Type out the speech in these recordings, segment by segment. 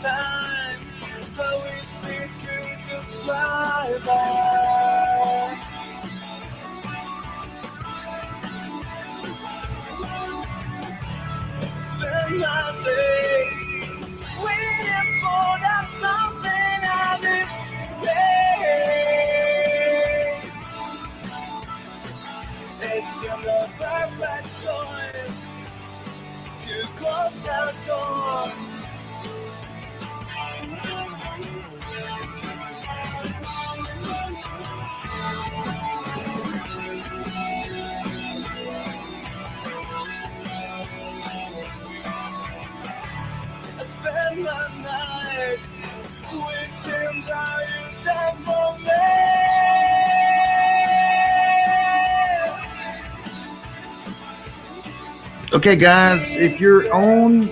time. How is it could just fly by? Spend my days waiting for that something out this space. It's been the perfect choice to close our door. I spend my nights wishing that you'd die for me. Okay, guys, if you're on,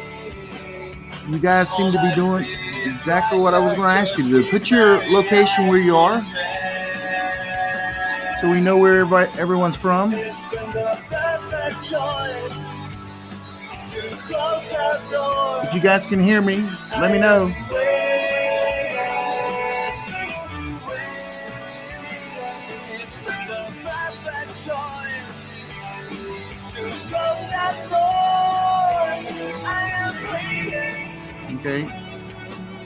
you guys seem to be doing exactly what I was going to ask you to do. Put your location where you are so we know where everyone's from. It's been the perfect choice to close our door. If you guys can hear me, let me know. It's been the perfect choice to close our door. I am waiting. Okay.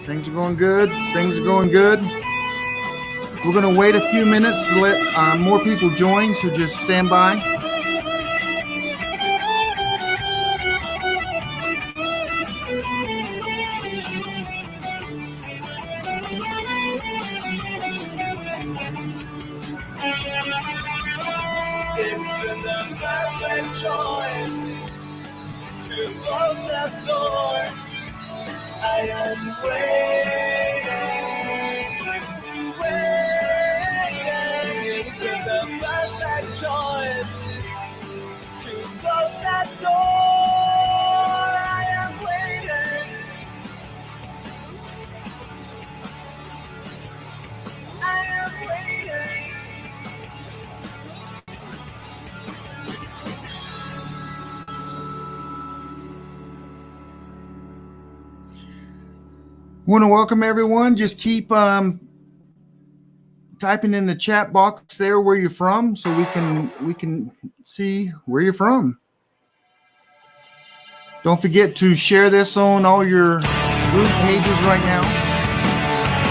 Things are going good. Things are going good. We're going to wait a few minutes to let more people join, so just stand by. It's been the perfect choice to close that door. I am waiting. It's been the perfect choice to close that door. I am waiting. I am waiting. Want to welcome everyone. Just keep typing in the chat box there where you're from, so we can see where you're from. Don't forget to share this on all your group pages right now.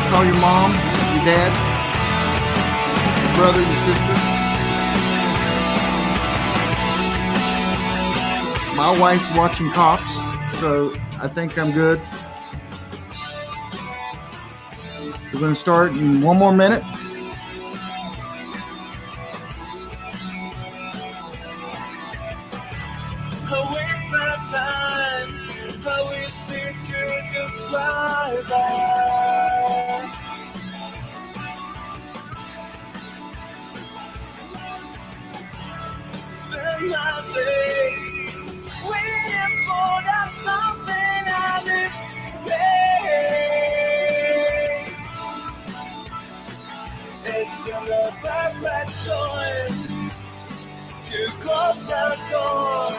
Call your mom, your dad, your brother, your sister. My wife's watching Cops, so I think I'm good. We're going to start in one more minute. I waste my time. I wish it could just fly by. Spend my days waiting for that something out this space. It's been the perfect choice to close our door.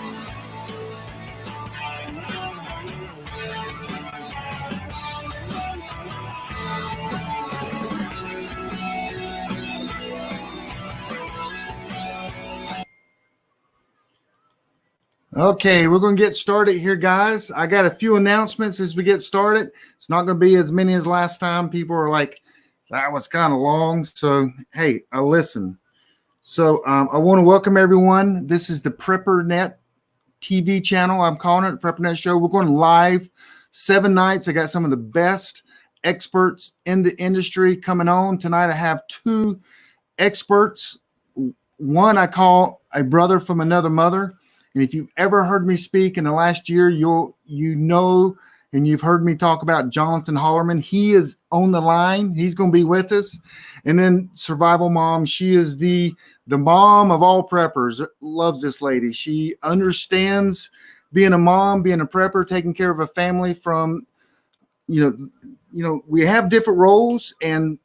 Okay, we're going to get started here, guys. I got a few announcements as we get started. It's not going to be as many as last time. People are like, that was kind of long. So, hey, listen. So I want to welcome everyone. This is the PrepperNet TV channel. I'm calling it the PrepperNet Show. We're going live 7 nights. I got some of the best experts in the industry coming on. Tonight I have 2 experts. One I call a brother from another mother. And if you've ever heard me speak in the last year, you know, and you've heard me talk about Jonathan Hollerman. He is on the line. He's going to be with us. And then Survival Mom. She is the mom of all preppers. Loves this lady. She understands being a mom, being a prepper, taking care of a family from, you know, we have different roles, and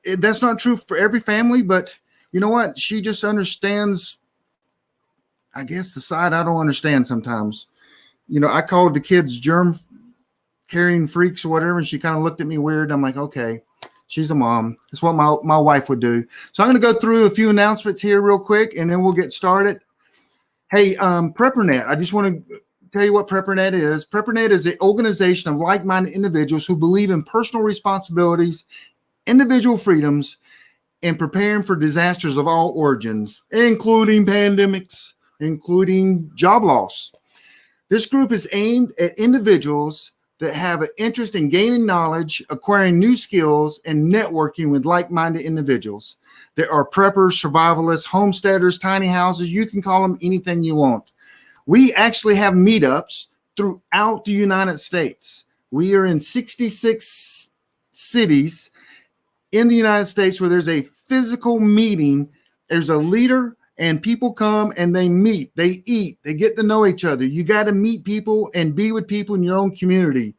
that's not true for every family, but you know what? She just understands, I guess, the side I don't understand sometimes. You know, I called the kids germ carrying freaks or whatever. And she kind of looked at me weird. I'm like, okay, she's a mom. That's what my wife would do. So I'm going to go through a few announcements here real quick, and then we'll get started. Hey, PrepperNet, I just want to tell you what PrepperNet is. PrepperNet is an organization of like-minded individuals who believe in personal responsibilities, individual freedoms, and preparing for disasters of all origins, including pandemics, including job loss. This group is aimed at individuals that have an interest in gaining knowledge, acquiring new skills, and networking with like-minded individuals. There are preppers, survivalists, homesteaders, tiny houses. You can call them anything you want. We actually have meetups throughout the United States. We are in 66 cities in the United States where there's a physical meeting. There's a leader and people come and they meet, they eat, they get to know each other. You got to meet people and be with people in your own community.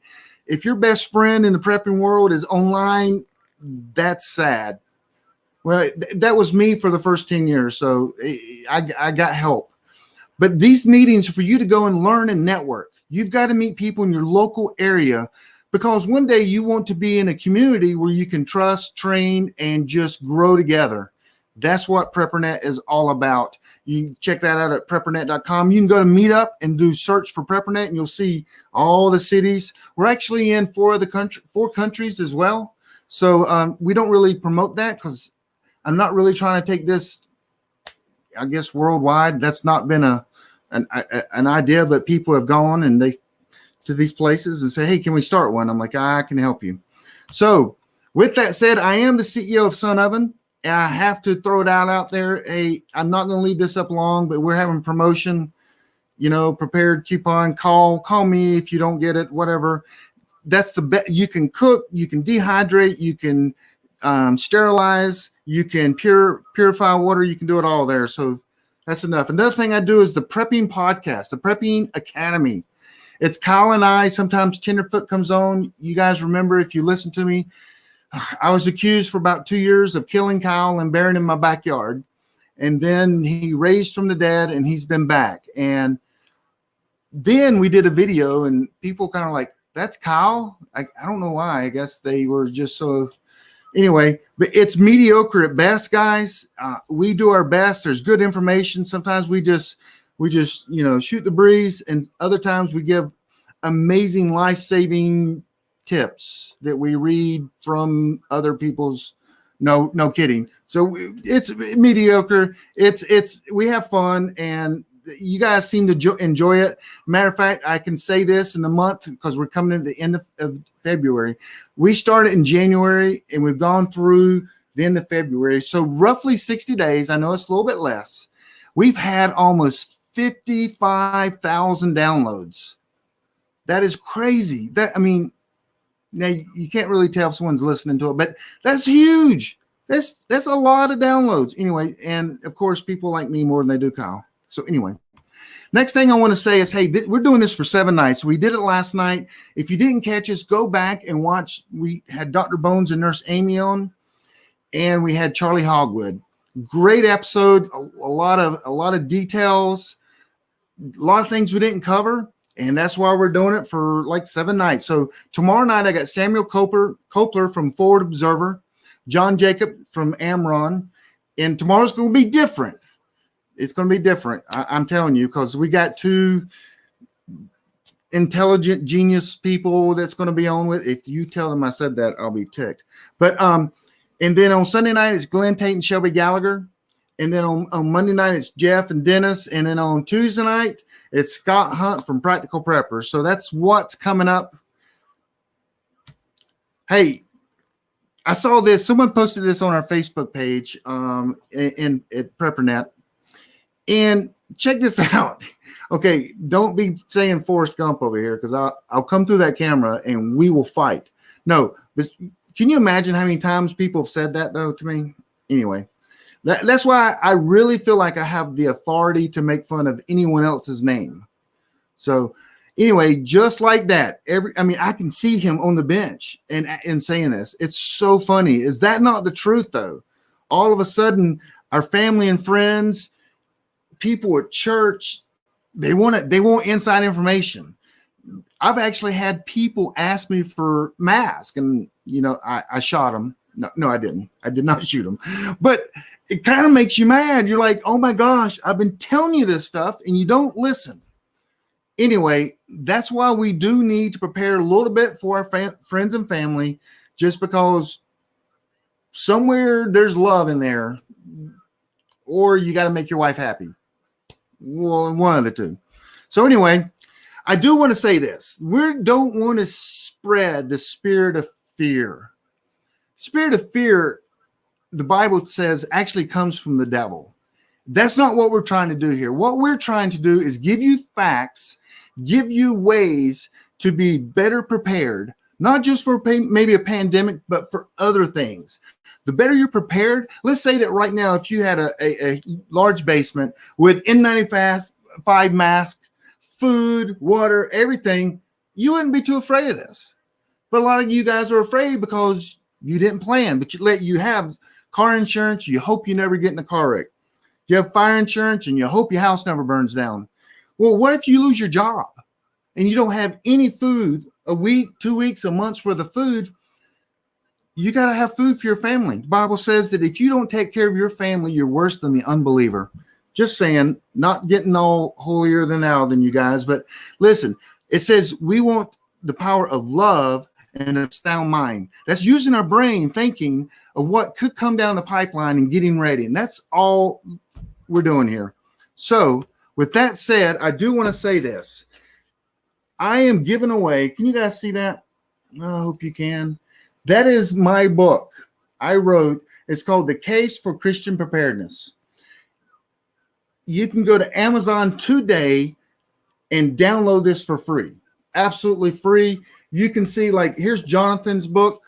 If your best friend in the prepping world is online, that's sad. Well, that was me for the first 10 years. So I got help. But these meetings are for you to go and learn and network. You've got to meet people in your local area, because one day you want to be in a community where you can trust, train, and just grow together. That's what PrepperNet is all about. You can check that out at preppernet.com. You can go to Meetup and do search for PrepperNet, and you'll see all the cities. We're actually in four countries as well. So we don't really promote that because I'm not really trying to take this, I guess, worldwide. That's not been an idea, but people have gone and they to these places and say, hey, can we start one? I'm like, I can help you. So with that said, I am the CEO of Sun Oven, and I have to throw it out there. Hey, I'm not going to leave this up long, but we're having promotion, prepared coupon. Call me if you don't get it, whatever. That's the best. You can cook, you can dehydrate, you can sterilize, you can purify water, you can do it all there. So that's enough. Another thing I do is the Prepping Podcast, the Prepping Academy. It's Kyle and I. Sometimes Tenderfoot comes on. You guys remember, if you listen to me, I was accused for about 2 years of killing Kyle and burying him in my backyard. And then he raised from the dead and he's been back. And then we did a video and people kind of like, that's Kyle? I don't know why. I guess they were just so. Anyway, but it's mediocre at best, guys. We do our best. There's good information. Sometimes we just shoot the breeze, and other times we give amazing life-saving tips that we read from other people's. No kidding. So it's mediocre. We have fun, and you guys seem to enjoy it. Matter of fact, I can say this in the month because we're coming to the end of February. We started in January and we've gone through the end of February. So roughly 60 days. I know it's a little bit less. We've had almost 55,000 downloads. That is crazy. Now you can't really tell if someone's listening to it, but that's huge. That's a lot of downloads. Anyway, and of course, people like me more than they do Kyle. So anyway, next thing I want to say is, hey, we're doing this for 7 nights. We did it last night. If you didn't catch us, go back and watch. We had Dr. Bones and Nurse Amy on, and we had Charlie Hogwood. Great episode. A lot of details, a lot of things we didn't cover, and that's why we're doing it for like 7 nights. So tomorrow night I got Samuel Kopler from Forward Observer, John Jacob from Amron, and tomorrow's going to be different. It's going to be different. I'm telling you, because we got 2 intelligent genius people that's going to be on with. If you tell them I said that, I'll be ticked. But and then on Sunday night it's Glenn Tate and Shelby Gallagher, and then on Monday night it's Jeff and Dennis, and then on Tuesday night it's Scott Hunt from Practical Preppers. So that's what's coming up. Hey, I saw this. Someone posted this on our Facebook page in at PrepperNet. And check this out. Okay, don't be saying Forrest Gump over here, because I'll come through that camera and we will fight. No, but can you imagine how many times people have said that, though, to me? Anyway, that's why I really feel like I have the authority to make fun of anyone else's name. So anyway, just like that, I can see him on the bench and saying this. It's so funny. Is that not the truth, though? All of a sudden, our family and friends, people at church, they want inside information. I've actually had people ask me for masks, and I shot them. No, I didn't. I did not shoot them. But it kind of makes you mad. You're like, oh my gosh, I've been telling you this stuff, and you don't listen. Anyway, that's why we do need to prepare a little bit for our friends and family, just because somewhere there's love in there, or you got to make your wife happy. Well, one of the two. So anyway, I do want to say this. We don't want to spread the spirit of fear. Spirit of fear, the Bible says, actually comes from the devil. That's not what we're trying to do here. What we're trying to do is give you facts, give you ways to be better prepared, not just for maybe a pandemic, but for other things. The better you're prepared, let's say that right now, if you had a large basement with N95 masks, food, water, everything, you wouldn't be too afraid of this. But a lot of you guys are afraid because you didn't plan, but you have car insurance. You hope you never get in a car wreck. You have fire insurance and you hope your house never burns down. Well, what if you lose your job and you don't have any food, a week, 2 weeks, a month's worth of food? You got to have food for your family. The Bible says that if you don't take care of your family, you're worse than the unbeliever. Just saying, not getting all holier than thou than you guys, but listen, it says we want the power of love and a sound mind. That's using our brain, thinking of what could come down the pipeline and getting ready. And that's all we're doing here. So with that said, I do want to say this. I am giving away, can you guys see that? I hope you can. That is my book I wrote. It's called The Case for Christian Preparedness. You can go to Amazon today and download this for free. Absolutely free. You can see, like, here's Jonathan's book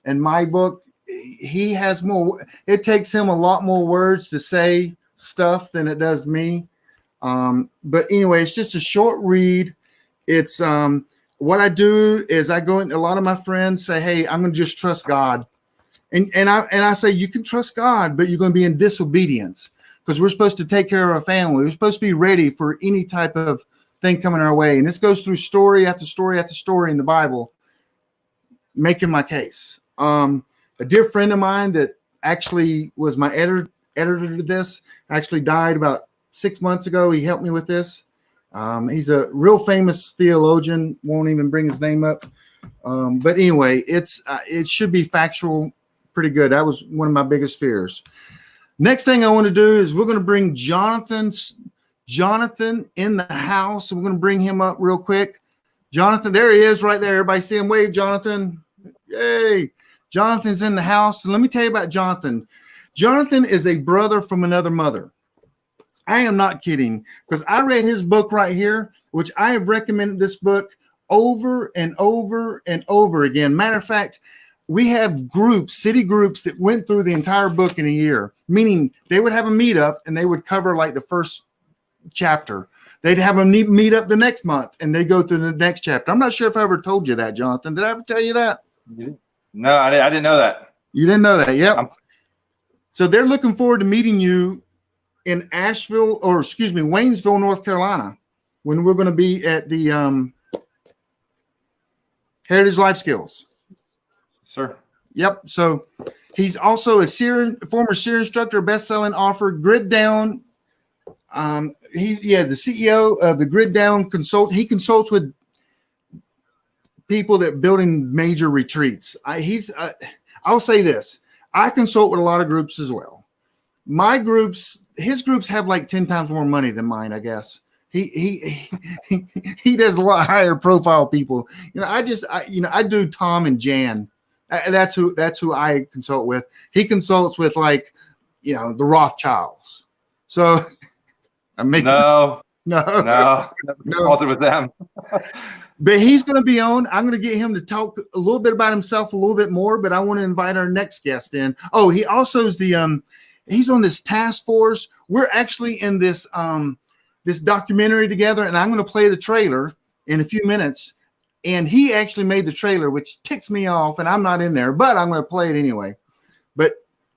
and my book. He has more. It takes him a lot more words to say stuff than it does me. But anyway, it's just a short read. It's what I do is I go in. A lot of my friends say, "Hey, I'm going to just trust God," and I say, "You can trust God, but you're going to be in disobedience because we're supposed to take care of our family. We're supposed to be ready for any type of thing coming our way." And this goes through story after story after story in the Bible, making my case. A dear friend of mine that actually was my editor to this actually died about 6 months ago. He helped me with this. He's a real famous theologian. Won't even bring his name up. But anyway, it should be factual, pretty good. That was one of my biggest fears. Next thing I want to do is we're going to bring Jonathan in the house. We're going to bring him up real quick. Jonathan, there he is right there. Everybody see him wave, Jonathan. Yay. Jonathan's in the house. And let me tell you about Jonathan. Jonathan is a brother from another mother. I am not kidding, because I read his book right here, which I have recommended this book over and over and over again. Matter of fact, we have groups, city groups that went through the entire book in a year, meaning they would have a meetup and they would cover like the first chapter. They'd have a meetup the next month and they go through the next chapter. I'm not sure if I ever told you that, Jonathan. Did I ever tell you that? No, I didn't know that. You didn't know that? Yep. So they're looking forward to meeting you in Waynesville, North Carolina, when we're going to be at the Heritage Life Skills. Sure. Yep. So he's also a former SEER instructor, best-selling author, Grid Down. The CEO of the Grid Down Consult. He consults with people that are building major retreats. I'll say this. I consult with a lot of groups as well. His groups have like 10 times more money than mine, I guess. He does a lot higher profile people. I do Tom and Jan. That's who I consult with. He consults with the Rothschilds. So I'm making no consulted with them. But he's going to be on. I'm going to get him to talk a little bit about himself a little bit more. But I want to invite our next guest in. Oh, he also is he's on this task force. We're actually in this this documentary together, and I'm going to play the trailer in a few minutes. And he actually made the trailer, which ticks me off, and I'm not in there, but I'm going to play it anyway. But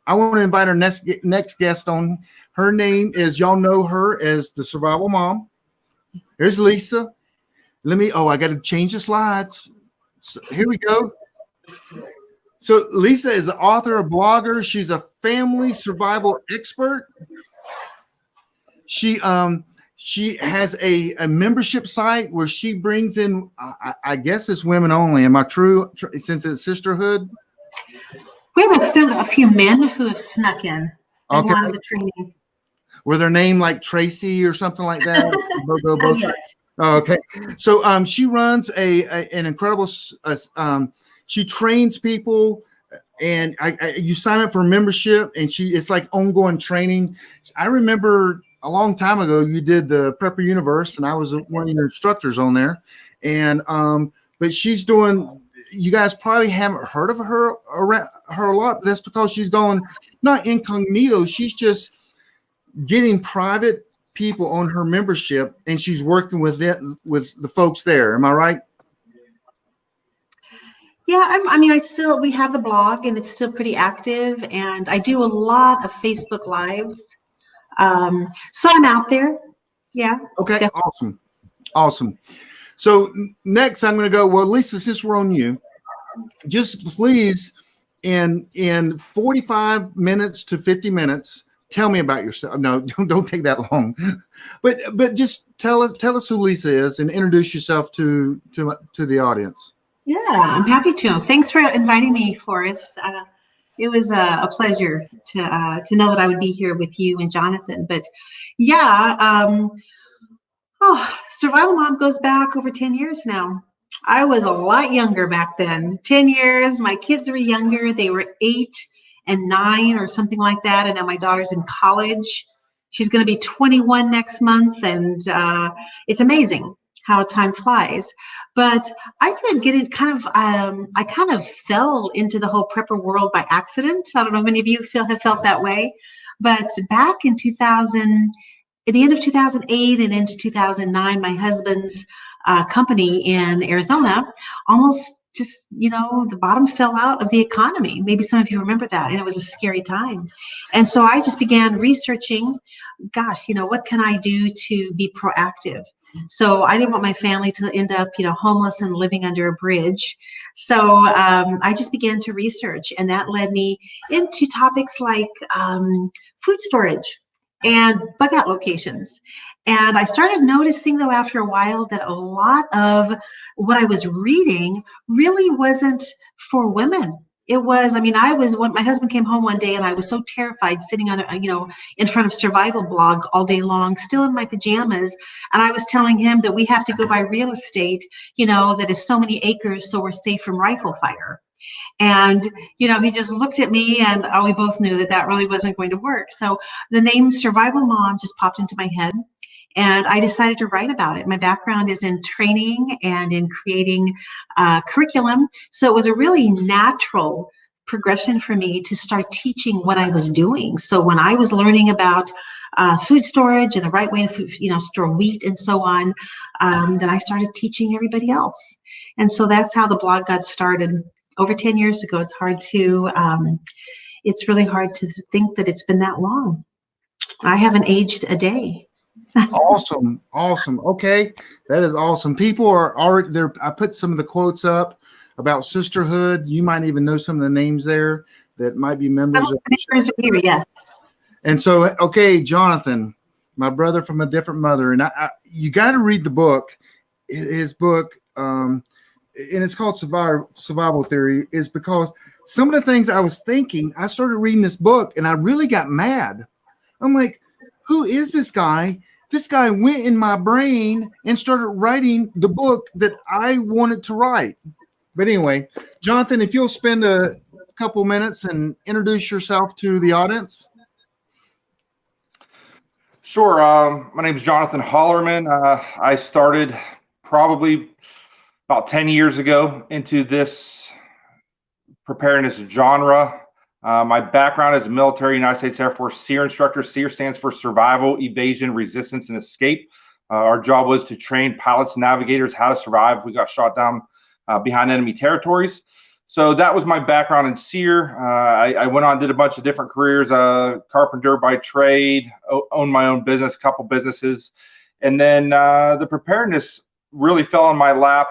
I want to invite our next guest on. Her name is, y'all know her as the Survival Mom. Here's Lisa. I got to change the slides. So here we go. So Lisa is an author, a blogger. She's a family survival expert. She has a membership site where she brings in, I guess it's women only. Am I true? Since it's sisterhood? We have a few men who have snuck in and wanted the training. Were their name like Tracy or something like that? Not yet. Oh, okay. So she runs an incredible, she trains people, and you sign up for membership, and it's like ongoing training. I remember a long time ago you did the Prepper Universe, and I was one of your instructors on there. And but she's doing, you guys probably haven't heard of her a lot, but that's because she's going not incognito, she's just getting private people on her membership, and she's working with the folks there. Am I right? Yeah, we have the blog, and it's still pretty active, and I do a lot of Facebook Lives. So I'm out there. Yeah. Okay. Definitely. Awesome. So next I'm going to go, well, Lisa, since we're on you, just please in 45 minutes to 50 minutes, tell me about yourself. No, don't take that long, but just tell us who Lisa is and introduce yourself to the audience. Yeah, I'm happy to. Thanks for inviting me, Forrest. It was a pleasure to know that I would be here with you and Jonathan. But yeah, Survival Mom goes back over 10 years now. I was a lot younger back then. 10 years. My kids were younger. They were 8 and 9 or something like that. And now my daughter's in college. She's going to be 21 next month. And it's amazing how time flies. But I did get it I kind of fell into the whole prepper world by accident. I don't know if many of you have felt that way. But back in 2000, at the end of 2008 and into 2009, my husband's company in Arizona almost just, the bottom fell out of the economy. Maybe some of you remember that, and it was a scary time. And so I just began researching, what can I do to be proactive? So I didn't want my family to end up, homeless and living under a bridge. So I just began to research, and that led me into topics like food storage and bug out locations. And I started noticing, though, after a while, that a lot of what I was reading really wasn't for women. It was, when my husband came home one day, and I was so terrified sitting on, in front of Survival Blog all day long, still in my pajamas. And I was telling him that we have to go buy real estate, that is so many acres, so we're safe from rifle fire. And, he just looked at me, and we both knew that really wasn't going to work. So the name Survival Mom just popped into my head, and I decided to write about it. My background is in training and in creating curriculum. So it was a really natural progression for me to start teaching what I was doing. So when I was learning about food storage and the right way to store wheat and so on, then I started teaching everybody else. And so that's how the blog got started over 10 years ago. It's really hard to think that it's been that long. I haven't aged a day. Awesome. Okay, that is awesome. People are already there. I put some of the quotes up about sisterhood. You might even know some of the names there that might be members of here, yes. And so, okay, Jonathan, my brother from a different mother, and you got to read the book. His book, and it's called Survival Theory, is because some of the things I was thinking, I started reading this book, and I really got mad. I'm like, who is this guy? This guy went in my brain and started writing the book that I wanted to write. But anyway, Jonathan, if you'll spend a couple minutes and introduce yourself to the audience. Sure. My name is Jonathan Hollerman. I started probably about 10 years ago into this preparedness genre. My background is a military United States Air Force SEER instructor. SEER stands for Survival, Evasion, Resistance, and Escape. Our job was to train pilots and navigators how to survive. We got shot down behind enemy territories. So that was my background in SEER. I went on, did a bunch of different careers, carpenter by trade, owned my own business, couple businesses. And then the preparedness really fell in my lap.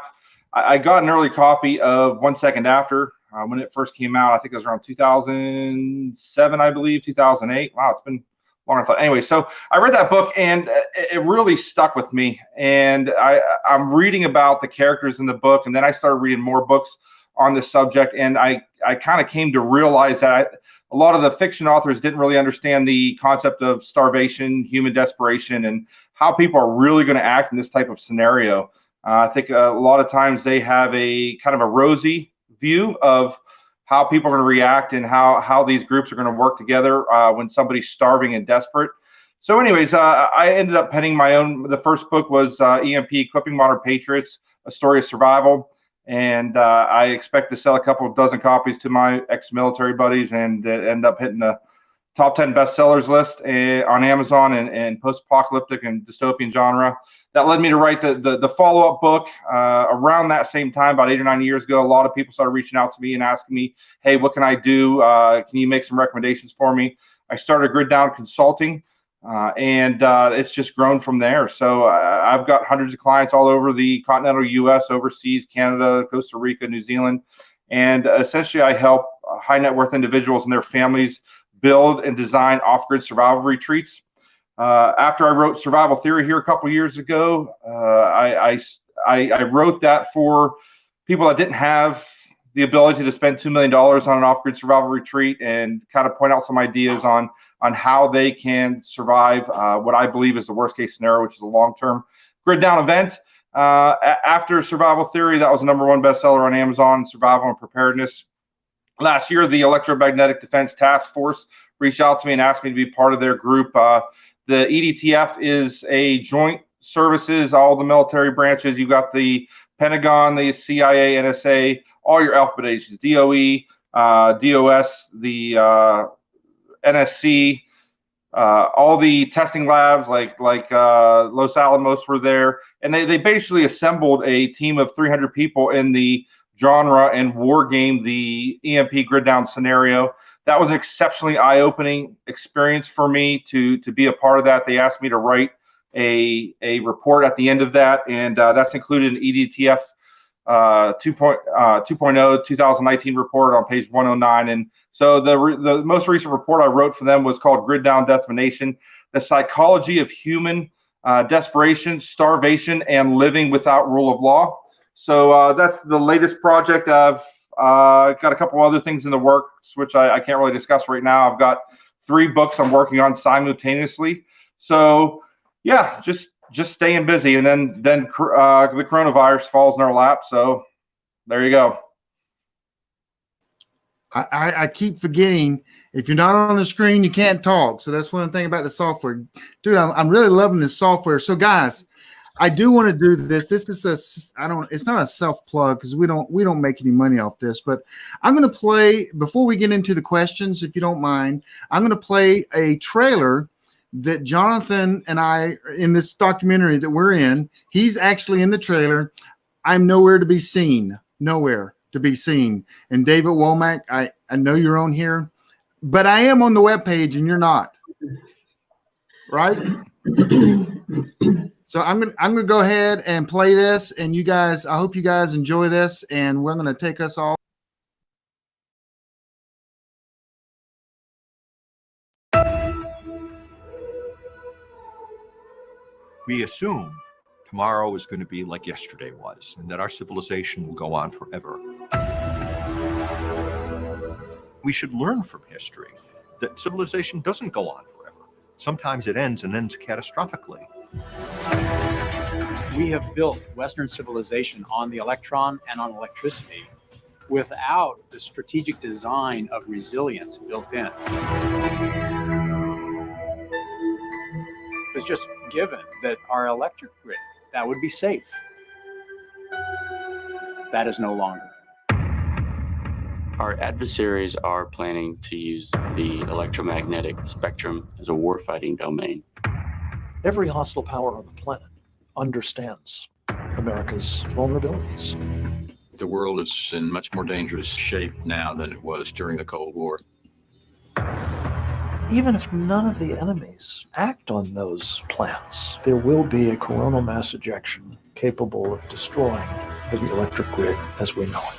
I got an early copy of 1 Second After when it first came out. I think it was around 2007, I believe, 2008. Wow, it's been longer than I thought. Anyway, so I read that book, and it really stuck with me. And I'm reading about the characters in the book, and then I started reading more books on this subject, and I kind of came to realize that a lot of the fiction authors didn't really understand the concept of starvation, human desperation, and how people are really going to act in this type of scenario. I think a lot of times they have a kind of a rosy view of how people are going to react and how these groups are going to work together when somebody's starving and desperate. So anyways, I ended up penning my own. The first book was EMP, Equipping Modern Patriots, A Story of Survival. And I expect to sell a couple of dozen copies to my ex-military buddies, and end up hitting the top 10 bestsellers list on Amazon and post-apocalyptic and dystopian genre. That led me to write the follow-up book around that same time, about 8 or 9 years ago. A lot of people started reaching out to me and asking me, hey, what can I do? Can you make some recommendations for me? I started Grid Down Consulting. And it's just grown from there. So I've got hundreds of clients all over the continental U.S., overseas, Canada, Costa Rica, New Zealand. And essentially I help high net worth individuals and their families build and design off-grid survival retreats. After I wrote Survival Theory here a couple years ago, I wrote that for people that didn't have the ability to spend $2 million on an off-grid survival retreat, and kind of point out some ideas on how they can survive what I believe is the worst case scenario, which is a long-term grid down event. After Survival Theory, that was the #1 bestseller on Amazon, Survival and Preparedness. Last year, the Electromagnetic Defense Task Force reached out to me and asked me to be part of their group. The EDTF is a joint services, all the military branches. You've got the Pentagon, the CIA, NSA, all your alphabet agencies, DOE, DOS, the NSC, all the testing labs like Los Alamos were there, and they basically assembled a team of 300 people in the genre and war game the EMP grid down scenario. That was an exceptionally eye-opening experience for me to be a part of that. They asked me to write a report at the end of that, and that's included in EDTF 2.0 2019 report on page 109. And so the most recent report I wrote for them was called Grid Down Death of a Nation: The Psychology of Human Desperation, Starvation, and Living Without Rule of Law. So that's the latest project. I've got a couple other things in the works, which I can't really discuss right now. I've got 3 books I'm working on simultaneously. So yeah, just staying busy. And then the coronavirus falls in our lap. So there you go. I keep forgetting, if you're not on the screen, you can't talk. So that's one thing about the software. Dude, I'm really loving this software. So guys, I do want to do this. This is it's not a self plug, because we don't make any money off this, but I'm going to play, before we get into the questions, if you don't mind, I'm going to play a trailer that Jonathan and I, in this documentary that we're in, he's actually in the trailer. I'm nowhere to be seen, nowhere to be seen. And David Womack, I know you're on here, but I am on the webpage and you're not, right? So I'm gonna go ahead and play this, and you guys, I hope you guys enjoy this, and we're gonna take us all. We assume tomorrow is going to be like yesterday was, and that our civilization will go on forever. We should learn from history that civilization doesn't go on forever. Sometimes it ends, and ends catastrophically. We have built Western civilization on the electron and on electricity without the strategic design of resilience built in. It's just given that our electric grid, that would be safe. That is no longer. Our adversaries are planning to use the electromagnetic spectrum as a warfighting domain. Every hostile power on the planet understands America's vulnerabilities. The world is in much more dangerous shape now than it was during the Cold War. Even if none of the enemies act on those plans, there will be a coronal mass ejection capable of destroying the electric grid as we know it.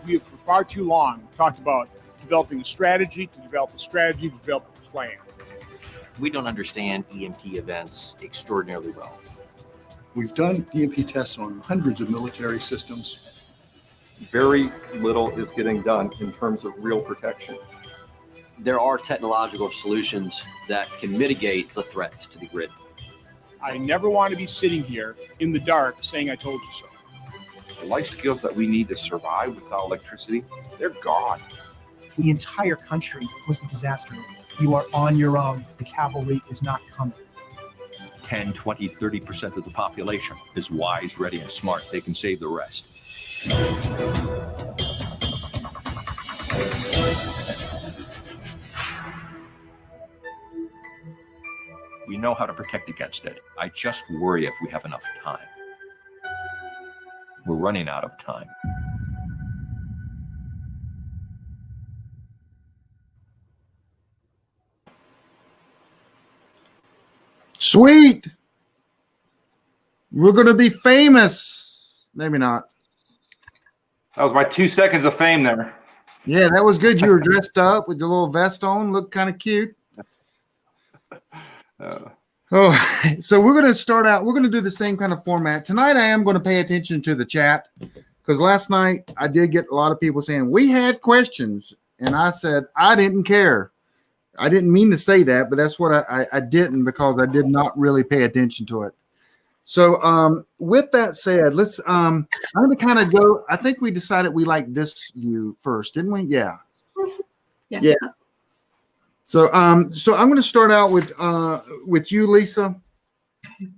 We have for far too long talked about developing a strategy, to develop a plan. We don't understand EMP events extraordinarily well. We've done EMP tests on hundreds of military systems. Very little is getting done in terms of real protection. There are technological solutions that can mitigate the threats to the grid. I never want to be sitting here in the dark saying I told you so. The life skills that we need to survive without electricity, they're gone. The entire country was a disaster. You are on your own. The cavalry is not coming. 10, 20, 30% of the population is wise, ready, and smart. They can save the rest. We know how to protect against it. I just worry if we have enough time. We're running out of time. Sweet. We're going to be famous. Maybe not. That was my 2 seconds of fame there. Yeah, that was good. You were dressed up with your little vest on. Looked kind of cute. So we're going to start out. We're going to do the same kind of format. Tonight I am going to pay attention to the chat because last night I did get a lot of people saying, we had questions. And I said, I didn't care. I didn't mean to say that, but that's what I didn't because I did not really pay attention to it. So with that said, let's I'm going to kind of go. I think we decided we like this view first, didn't we? Yeah. Yeah. So I'm going to start out with you, Lisa,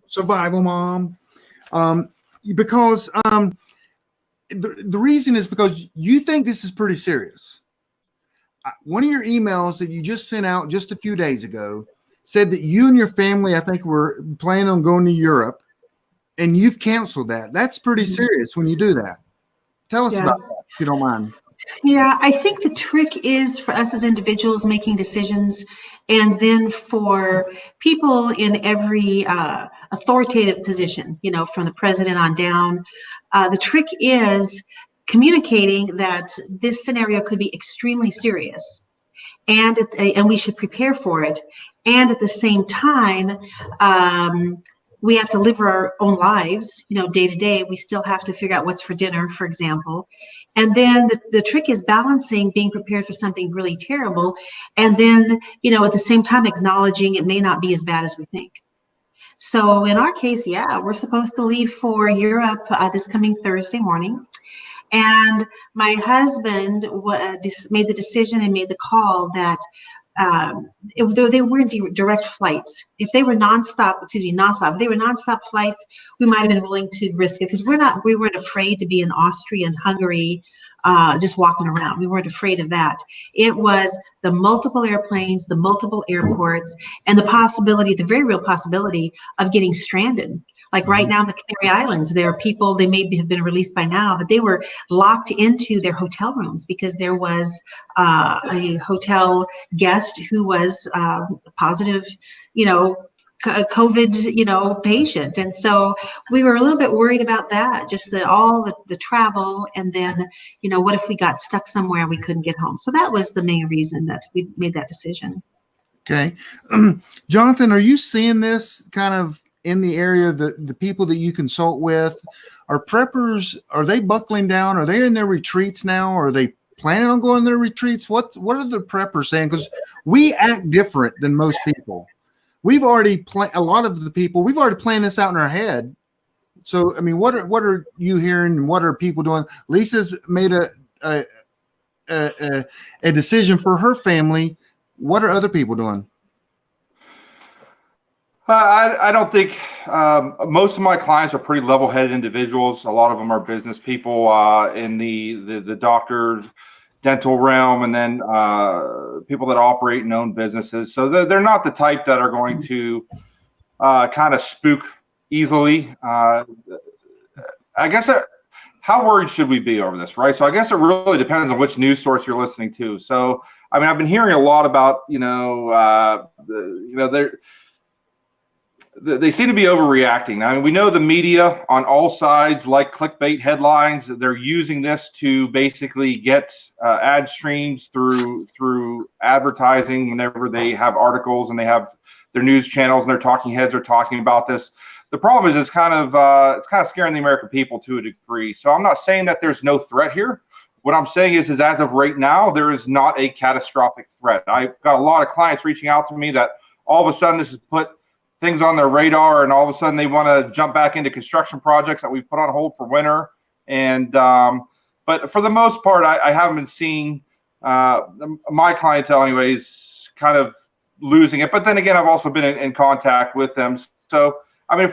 survival mom, because the reason is because you think this is pretty serious. One of your emails that you just sent out just a few days ago said that you and your family, I think, were planning on going to Europe, and you've canceled that. That's pretty serious when you do that. Tell us about that, if you don't mind. Yeah, I think the trick is for us as individuals making decisions, and then for people in every authoritative position, you know, from the president on down, the trick is communicating that this scenario could be extremely serious, and we should prepare for it. And at the same time, we have to live our own lives, you know, day to day. We still have to figure out what's for dinner, for example. And then the trick is balancing being prepared for something really terrible, and then, you know, at the same time acknowledging it may not be as bad as we think. So in our case, yeah, we're supposed to leave for Europe this coming Thursday morning. And my husband made the decision and made the call that though they weren't direct flights, if they were nonstop, if they were nonstop flights, we might have been willing to risk it because we weren't afraid to be in Austria and Hungary just walking around. We weren't afraid of that. It was the multiple airplanes, the multiple airports, and the very real possibility of getting stranded. Like right now in the Canary Islands, there are people, they may have been released by now, but they were locked into their hotel rooms because there was a hotel guest who was positive, you know, COVID, you know, patient. And so we were a little bit worried about that, just the travel. And then, you know, what if we got stuck somewhere and we couldn't get home? So that was the main reason that we made that decision. Okay. Jonathan, are you seeing this kind of in the area, the people that you consult with? Are preppers, are they buckling down? Are they in their retreats now? Are they planning on going to their retreats? What are the preppers saying? Because we act different than most people. We've already a lot of the people, we've already planned this out in our head. So, I mean, what are you hearing and what are people doing? Lisa's made a decision for her family. What are other people doing? I don't think most of my clients are pretty level-headed individuals. A lot of them are business people in the doctor, dental realm, and then people that operate and own businesses. So they're not the type that are going to kind of spook easily. I guess how worried should we be over this, right? So I guess it really depends on which news source you're listening to. So I mean, I've been hearing a lot about they seem to be overreacting. I mean, we know the media on all sides like clickbait headlines. They're using this to basically get ad streams through advertising whenever they have articles and they have their news channels and their talking heads are talking about this. The problem is it's kind of scaring the American people to a degree. So I'm not saying that there's no threat here. What I'm saying is as of right now, there is not a catastrophic threat. I've got a lot of clients reaching out to me that all of a sudden this has put things on their radar, and all of a sudden they want to jump back into construction projects that we've put on hold for winter. And but for the most part, I haven't been seeing my clientele, anyways, kind of losing it. But then again, I've also been in contact with them. So I mean,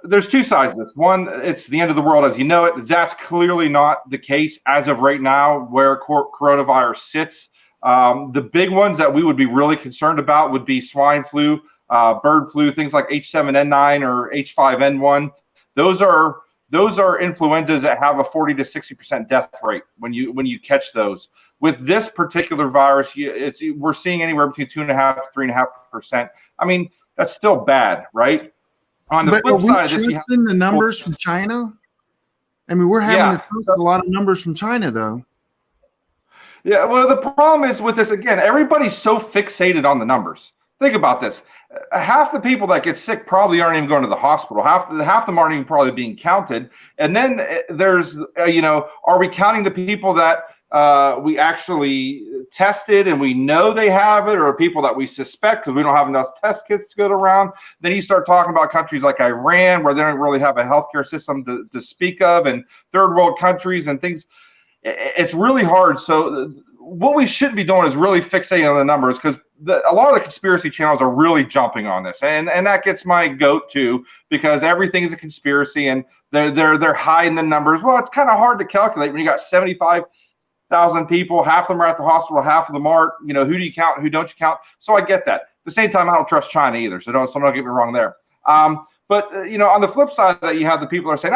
there's two sides of this. One, it's the end of the world as you know it. That's clearly not the case as of right now, where coronavirus sits. The big ones that we would be really concerned about would be swine flu, bird flu, things like H7N9 or H5N1. Those are influenzas that have a 40 to 60% death rate when you catch those. With this particular virus, we're seeing anywhere between 2.5 to 3.5%. I mean, that's still bad, right? On the flip side of this, you have the numbers from China. I mean, we're having to trust a lot of numbers from China, though. Yeah, well, the problem is with this, again, everybody's so fixated on the numbers. Think about this. Half the people that get sick probably aren't even going to the hospital. Half of them aren't even probably being counted. And then there's, are we counting the people that we actually tested and we know they have it, or people that we suspect because we don't have enough test kits to go around? Then you start talking about countries like Iran, where they don't really have a healthcare system to speak of, and third world countries and things. It's really hard. So what we should be doing is really fixating on the numbers, because a lot of the conspiracy channels are really jumping on this, and that gets my goat too, because everything is a conspiracy and they're hiding the numbers. Well, it's kind of hard to calculate when you got 75,000 people, half of them are at the hospital, half of them aren't. Who do you count, who don't you count? So I get that. At the same time, I don't trust China either, so don't get me wrong there. But on the flip side of that, you have the people that are saying,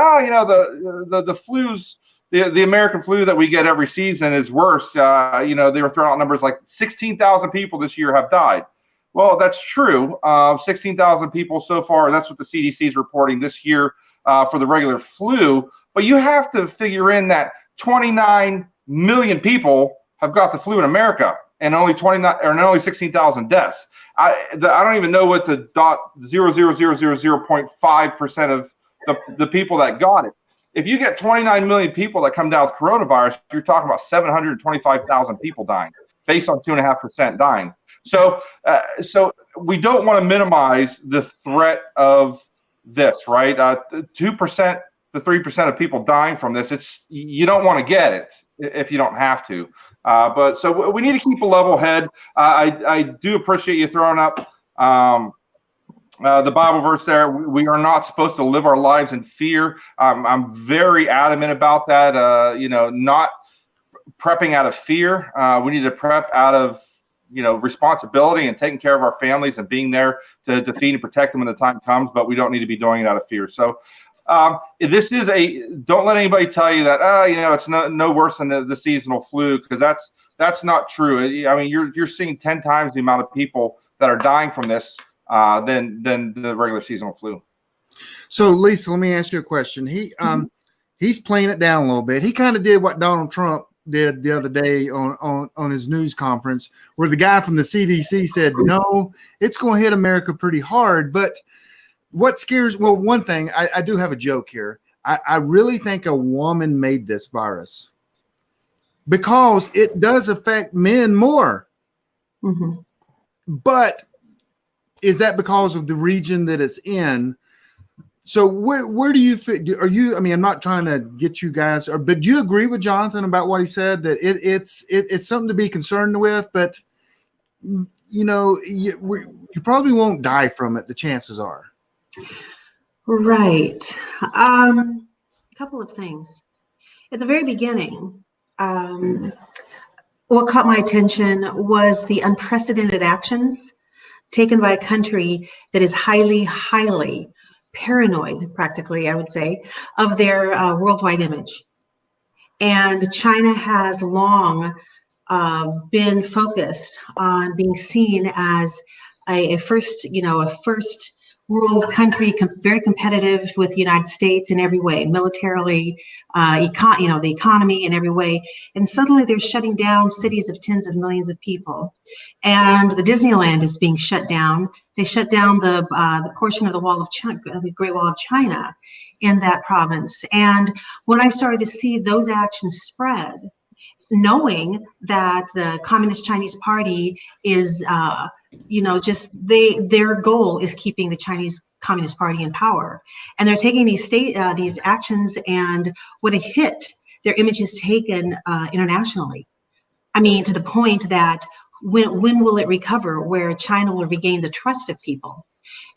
the flu's. The American flu that we get every season is worse. They were throwing out numbers like 16,000 people this year have died. Well, that's true. 16,000 people so far. That's what the CDC is reporting this year for the regular flu. But you have to figure in that 29 million people have got the flu in America, and only 16,000 deaths. I don't even know what the 0.5% of the people that got it. If you get 29 million people that come down with coronavirus, you're talking about 725,000 people dying, based on 2.5% dying. So we don't want to minimize the threat of this, right? 2% to 3% of people dying from this. You don't want to get it if you don't have to. But so we need to keep a level head. I do appreciate you throwing up the Bible verse there. We are not supposed to live our lives in fear. I'm very adamant about that. Not prepping out of fear. We need to prep out of responsibility and taking care of our families and being there to feed and protect them when the time comes. But we don't need to be doing it out of fear. So this is don't let anybody tell you that it's no worse than the seasonal flu, because that's not true. I mean, you're seeing 10 times the amount of people that are dying from this than the regular seasonal flu. So Lisa, let me ask you a question. He's playing it down a little bit. He kind of did what Donald Trump did the other day on his news conference, where the guy from the CDC said, no, it's going to hit America pretty hard. But what scares, well, one thing, I do have a joke here. I really think a woman made this virus, because it does affect men more. Mm-hmm. But is that because of the region that it's in? So where do you fit? Are you? I mean, I'm not trying to get you guys, but do you agree with Jonathan about what he said, that it's something to be concerned with, but you probably won't die from it. The chances are. Right. A couple of things. At the very beginning, what caught my attention was the unprecedented actions taken by a country that is highly, highly paranoid, practically, I would say, of their worldwide image. And China has long been focused on being seen as a first world country, very competitive with the United States in every way, militarily, the economy in every way. And suddenly they're shutting down cities of tens of millions of people. And the Disneyland is being shut down. They shut down the portion of the Wall of China, the Great Wall of China, in that province. And when I started to see those actions spread, knowing that the Communist Chinese Party is, their goal is keeping the Chinese Communist Party in power, and they're taking these actions, and what a hit their image has taken internationally. I mean, to the point that when will it recover, where China will regain the trust of people?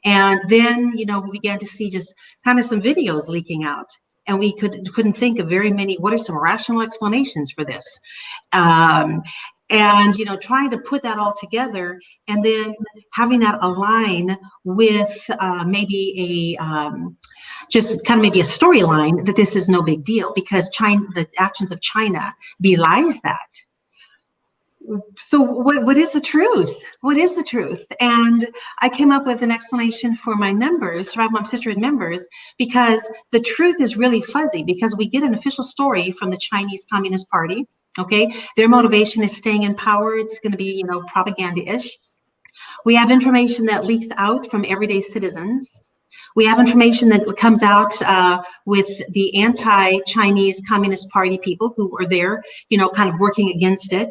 And then, we began to see just kind of some videos leaking out, and we couldn't think of very many. What are some rational explanations for this? And trying to put that all together, and then having that align with maybe maybe a storyline that this is no big deal because the actions of China belies that. So what is the truth? What is the truth? And I came up with an explanation for my members, Survivor Mom Sisterhood members, because the truth is really fuzzy, because we get an official story from the Chinese Communist Party. Okay, their motivation is staying in power. It's going to be, propaganda-ish. We have information that leaks out from everyday citizens. We have information that comes out with the anti-Chinese Communist Party people who are there, kind of working against it.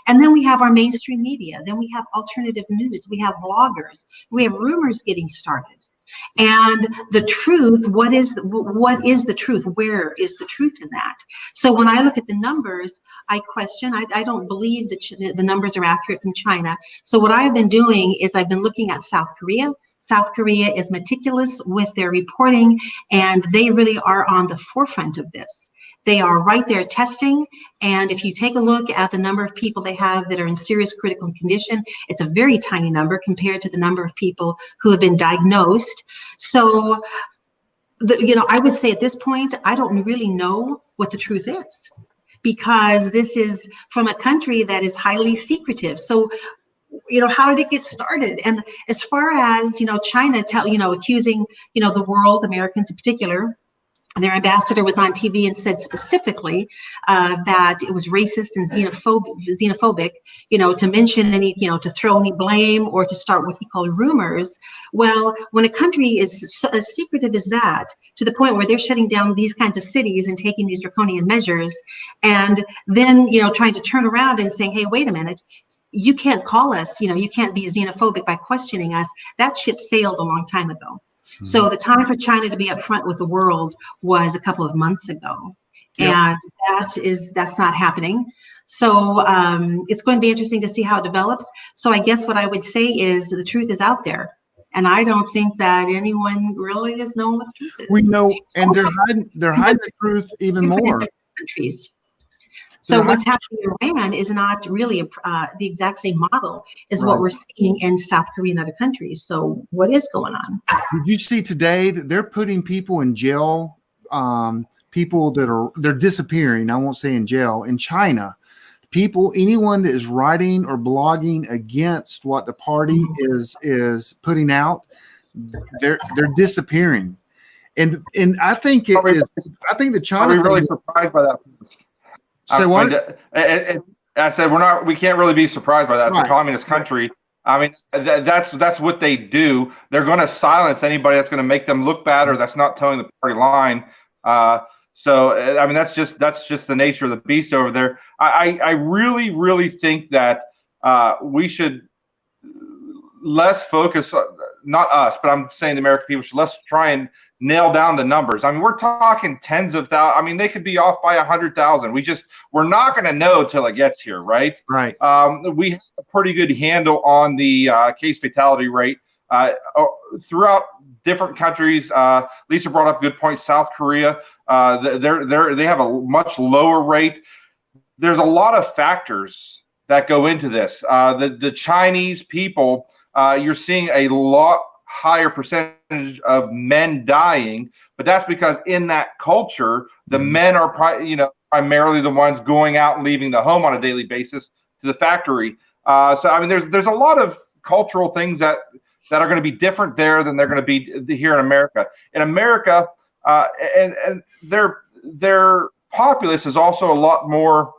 And then we have our mainstream media. Then we have alternative news. We have bloggers. We have rumors getting started. And the truth, what is the truth? Where is the truth in that? So when I look at the numbers, I question. I don't believe that the numbers are accurate from China. So what I've been doing is I've been looking at South Korea. South Korea is meticulous with their reporting, and they really are on the forefront of this. They are right there testing, and if you take a look at the number of people they have that are in serious critical condition, it's a very tiny number compared to the number of people who have been diagnosed. So, I would say at this point, I don't really know what the truth is, because this is from a country that is highly secretive. So, how did it get started? And as far as, China accusing, the world, Americans in particular, their ambassador was on TV and said specifically that it was racist and xenophobic, to mention any, to throw any blame or to start what he called rumors. Well, when a country is as secretive as that, to the point where they're shutting down these kinds of cities and taking these draconian measures, and then, trying to turn around and saying, hey, wait a minute, you can't call us, you can't be xenophobic by questioning us. That ship sailed a long time ago. Mm-hmm. So the time for China to be up front with the world was a couple of months ago. Yep. And that's not happening. So it's going to be interesting to see how it develops. So I guess what I would say is the truth is out there. And I don't think that anyone really is knowing what the truth is. We know, and they're hiding the truth even more. Countries. So what's happening in Iran is not really the exact same model as what we're seeing in South Korea and other countries. So what is going on? Did you see today that they're putting people in jail, people that they're disappearing, I won't say in jail, in China? Anyone that is writing or blogging against what the party is putting out, they're disappearing. And I think I think the China. Are we really surprised by that? Say what? I said we can't really be surprised by that. Right. It's a communist country. I mean, that's what they do. They're going to silence anybody that's going to make them look bad or that's not towing the party line. So I mean, that's just the nature of the beast over there. I really think that we should less focus, not us, but I'm saying the American people should less try and nail down the numbers. I mean, we're talking tens of thousands. I mean, they could be off by 100,000. We're not going to know till it gets here, right? Right. We have a pretty good handle on the case fatality rate throughout different countries. Lisa brought up a good point. South Korea, they have a much lower rate. There's a lot of factors that go into this. The Chinese people, you're seeing a lot higher percentage of men dying, but that's because in that culture, the men are primarily the ones going out and leaving the home on a daily basis to the factory. So I mean, there's a lot of cultural things that are going to be different there than they're going to be here in America. In America, and their populace is also a lot more.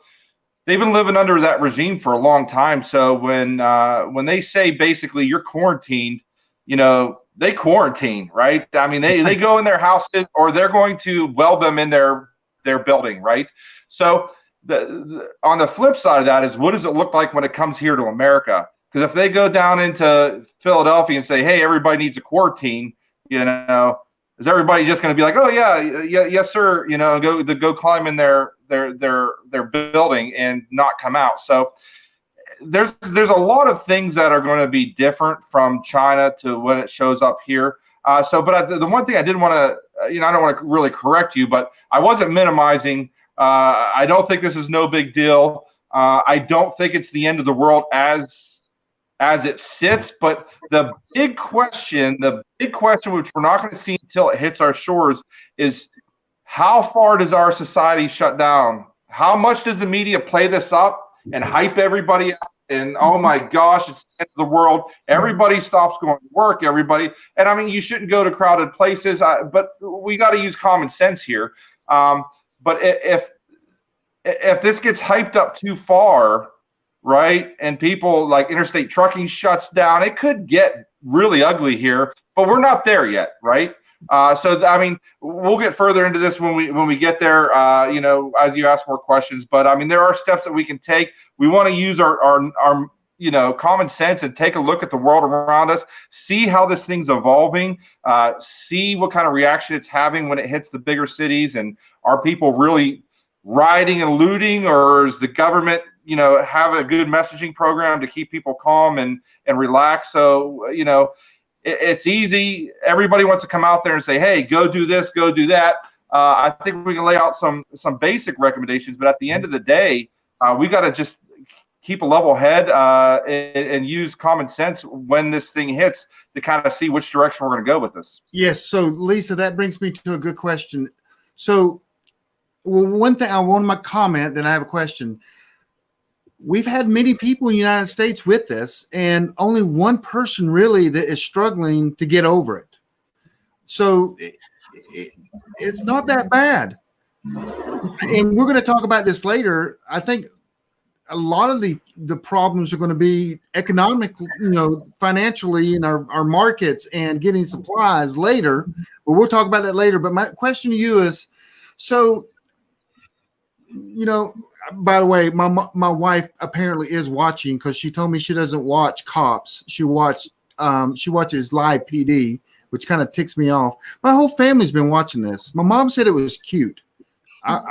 They've been living under that regime for a long time. So when they say basically you're quarantined, they quarantine, right? I mean, they go in their houses, or they're going to weld them in their building, right? So on the flip side of that is, what does it look like when it comes here to America? Because if they go down into Philadelphia and say, hey, everybody needs a quarantine, is everybody just going to be like, oh yeah, yes sir, go climb in their building and not come out? So there's a lot of things that are going to be different from China to when it shows up here. But the one thing I didn't want to, I don't want to really correct you, but I wasn't minimizing. I don't think this is no big deal. I don't think it's the end of the world as it sits, but the big question, which we're not going to see until it hits our shores, is how far does our society shut down? How much does the media play this up and hype everybody up? And oh my gosh, it's the end of the world. Everybody stops going to work. And I mean, you shouldn't go to crowded places, but we got to use common sense here. But if this gets hyped up too far, right, and people like interstate trucking shuts down, it could get really ugly here, but we're not there yet, right? So I mean, we'll get further into this when we get there, as you ask more questions. But I mean, there are steps that we can take. We want to use our common sense and take a look at the world around us, see how this thing's evolving, see what kind of reaction it's having when it hits the bigger cities, and are people really rioting and looting, or is the government have a good messaging program to keep people calm and relax? So it's easy. Everybody wants to come out there and say, hey, go do this, go do that. I think we can lay out some basic recommendations, but at the end of the day, we got to just keep a level head and use common sense when this thing hits to kind of see which direction we're going to go with this. Yes. So Lisa, that brings me to a good question. So one thing I want to comment, then I have a question. We've had many people in the United States with this, and only one person really that is struggling to get over it. So it's not that bad. And we're going to talk about this later. I think a lot of the problems are going to be economic, financially in our markets and getting supplies later. But we'll talk about that later. But my question to you is, so, by the way, my wife apparently is watching, because she told me she doesn't watch Cops. She watches Live PD, which kind of ticks me off. My whole family's been watching this. My mom said it was cute. I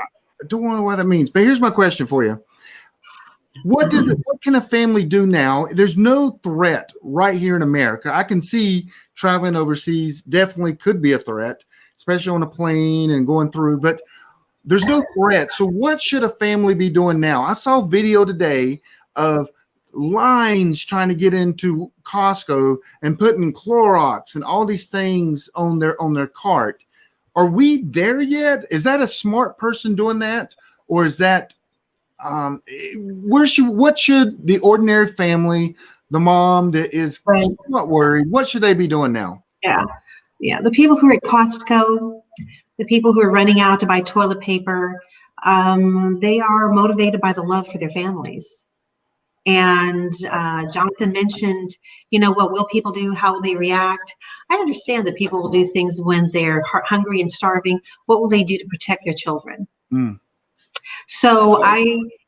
don't know what that means, but here's my question for you. What can a family do now? There's no threat right here in America. I can see traveling overseas definitely could be a threat, especially on a plane and going through, but there's no threat. So what should a family be doing now? I saw a video today of lines trying to get into Costco and putting Clorox and all these things on their cart. Are we there yet? Is that a smart person doing that? Or is that what should the ordinary family, the mom that is not worried, what should they be doing now? Yeah. The people who are at Costco, the people who are running out to buy toilet paper, they are motivated by the love for their families. And Jonathan mentioned, what will people do? How will they react? I understand that people will do things when they're hungry and starving. What will they do to protect their children? So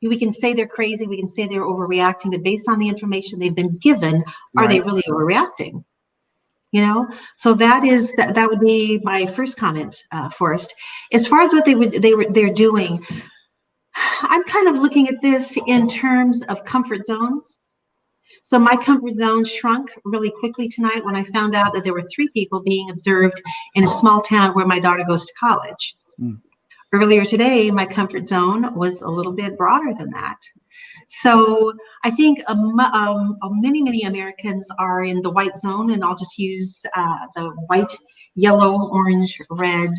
we can say they're crazy, we can say they're overreacting, but based on the information they've been given, are they really overreacting? So that would be my first comment, Forrest. As far as what they're doing, I'm kind of looking at this in terms of comfort zones. So my comfort zone shrunk really quickly tonight when I found out that there were 3 people being observed in a small town where my daughter goes to college. Earlier today, my comfort zone was a little bit broader than that. So I think many Americans are in the white zone, and I'll just use the white, yellow, orange, red,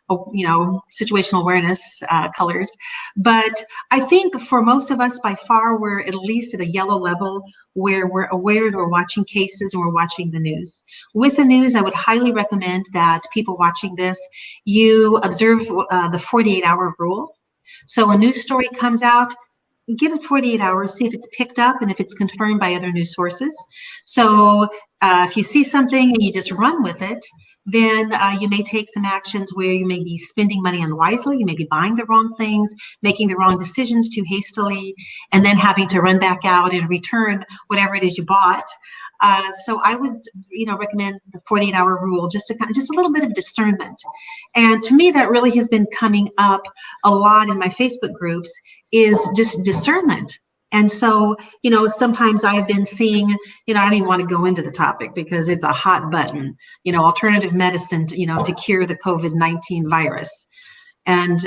situational awareness colors. But I think for most of us, by far, we're at least at a yellow level where we're aware and we're watching cases and we're watching the news. With the news, I would highly recommend that people watching this, you observe the 48-hour rule. So a news story comes out, give it 48 hours, see if it's picked up and if it's confirmed by other news sources. So if you see something and you just run with it, then you may take some actions where you may be spending money unwisely, you may be buying the wrong things, making the wrong decisions too hastily, and then having to run back out and return whatever it is you bought. So I would, recommend the 48-hour rule, just a little bit of discernment. And to me, that really has been coming up a lot in my Facebook groups, is just discernment. And so, sometimes I've been seeing, I don't even want to go into the topic because it's a hot button, alternative medicine, to cure the COVID-19 virus. And,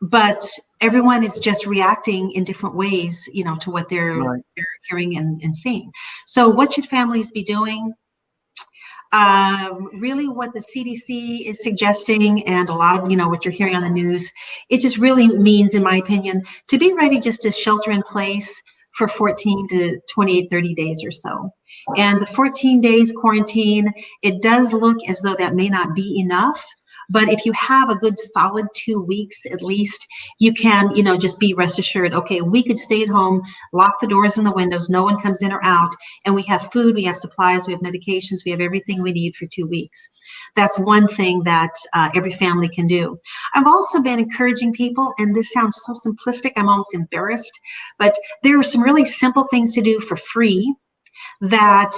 but everyone is just reacting in different ways, to what they're hearing and seeing. So what should families be doing? Really what the CDC is suggesting, and a lot of, what you're hearing on the news, it just really means, in my opinion, to be ready just to shelter in place for 14 to 28, 30 days or so. And the 14 days quarantine, it does look as though that may not be enough. But if you have a good solid 2 weeks at least, you can, just be rest assured, okay, we could stay at home, lock the doors and the windows, no one comes in or out, and we have food, we have supplies, we have medications, we have everything we need for 2 weeks. That's one thing that every family can do. I've also been encouraging people, and this sounds so simplistic, I'm almost embarrassed, but there are some really simple things to do for free that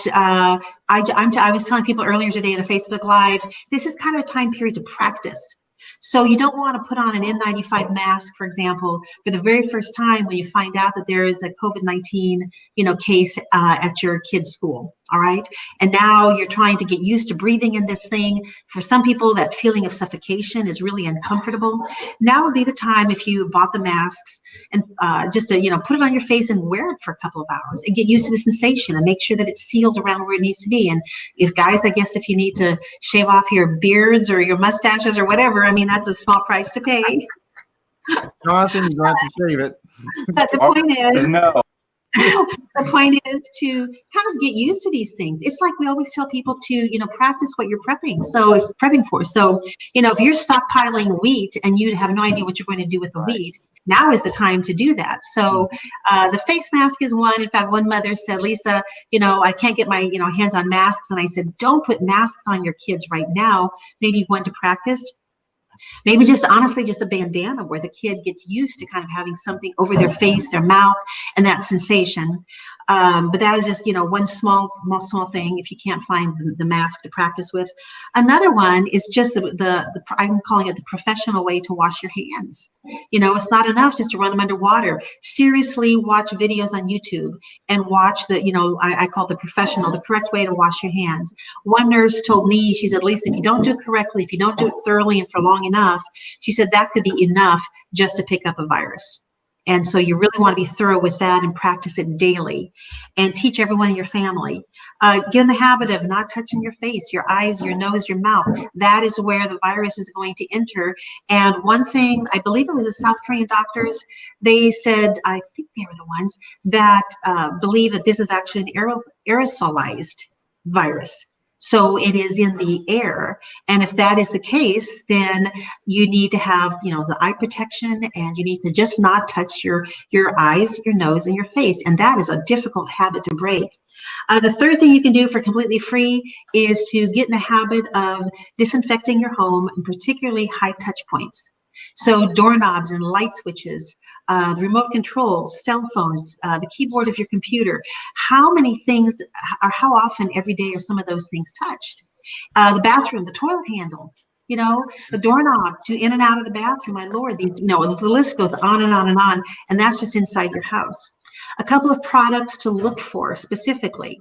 I was telling people earlier today in a Facebook Live, this is kind of a time period to practice. So you don't want to put on an N95 mask, for example, for the very first time when you find out that there is a COVID-19, case at your kid's school. All right. And now you're trying to get used to breathing in this thing. For some people, that feeling of suffocation is really uncomfortable. Now would be the time, if you bought the masks, and just to, put it on your face and wear it for a couple of hours and get used to the sensation and make sure that it's sealed around where it needs to be. And if guys, I guess if you need to shave off your beards or your mustaches or whatever, I mean, that's a small price to pay. Jonathan, you have to shave it. But the point is, no. the point is to kind of get used to these things. It's like we always tell people to, practice what you're prepping for. So, if you're stockpiling wheat and you have no idea what you're going to do with the wheat, now is the time to do that. So the face mask is one. In fact, one mother said, Lisa, I can't get my, hands on masks. And I said, don't put masks on your kids right now. Maybe one to practice. Maybe just honestly, just a bandana where the kid gets used to kind of having something over their face, their mouth, and that sensation. But that is just, one small thing if you can't find the mask to practice with. Another one is just I'm calling it the professional way to wash your hands. It's not enough just to run them underwater. Seriously, watch videos on YouTube and watch I call the correct way to wash your hands. One nurse told me, she said, Lisa, if you don't do it correctly, if you don't do it thoroughly and for long enough, she said that could be enough just to pick up a virus. And so you really want to be thorough with that and practice it daily and teach everyone in your family. Get in the habit of not touching your face, your eyes, your nose, your mouth. That is where the virus is going to enter. And one thing, I believe it was the South Korean doctors, they said, I think they were the ones that believe that this is actually an aerosolized virus. So it is in the air. And if that is the case, then you need to have, the eye protection, and you need to just not touch your eyes, your nose, and your face. And that is a difficult habit to break. The third thing you can do for completely free is to get in the habit of disinfecting your home, and particularly high touch points. So doorknobs and light switches, the remote controls, cell phones, the keyboard of your computer. How how often every day are some of those things touched? The bathroom, the toilet handle, the doorknob to in and out of the bathroom. My Lord, the list goes on and on and on. And that's just inside your house. A couple of products to look for specifically.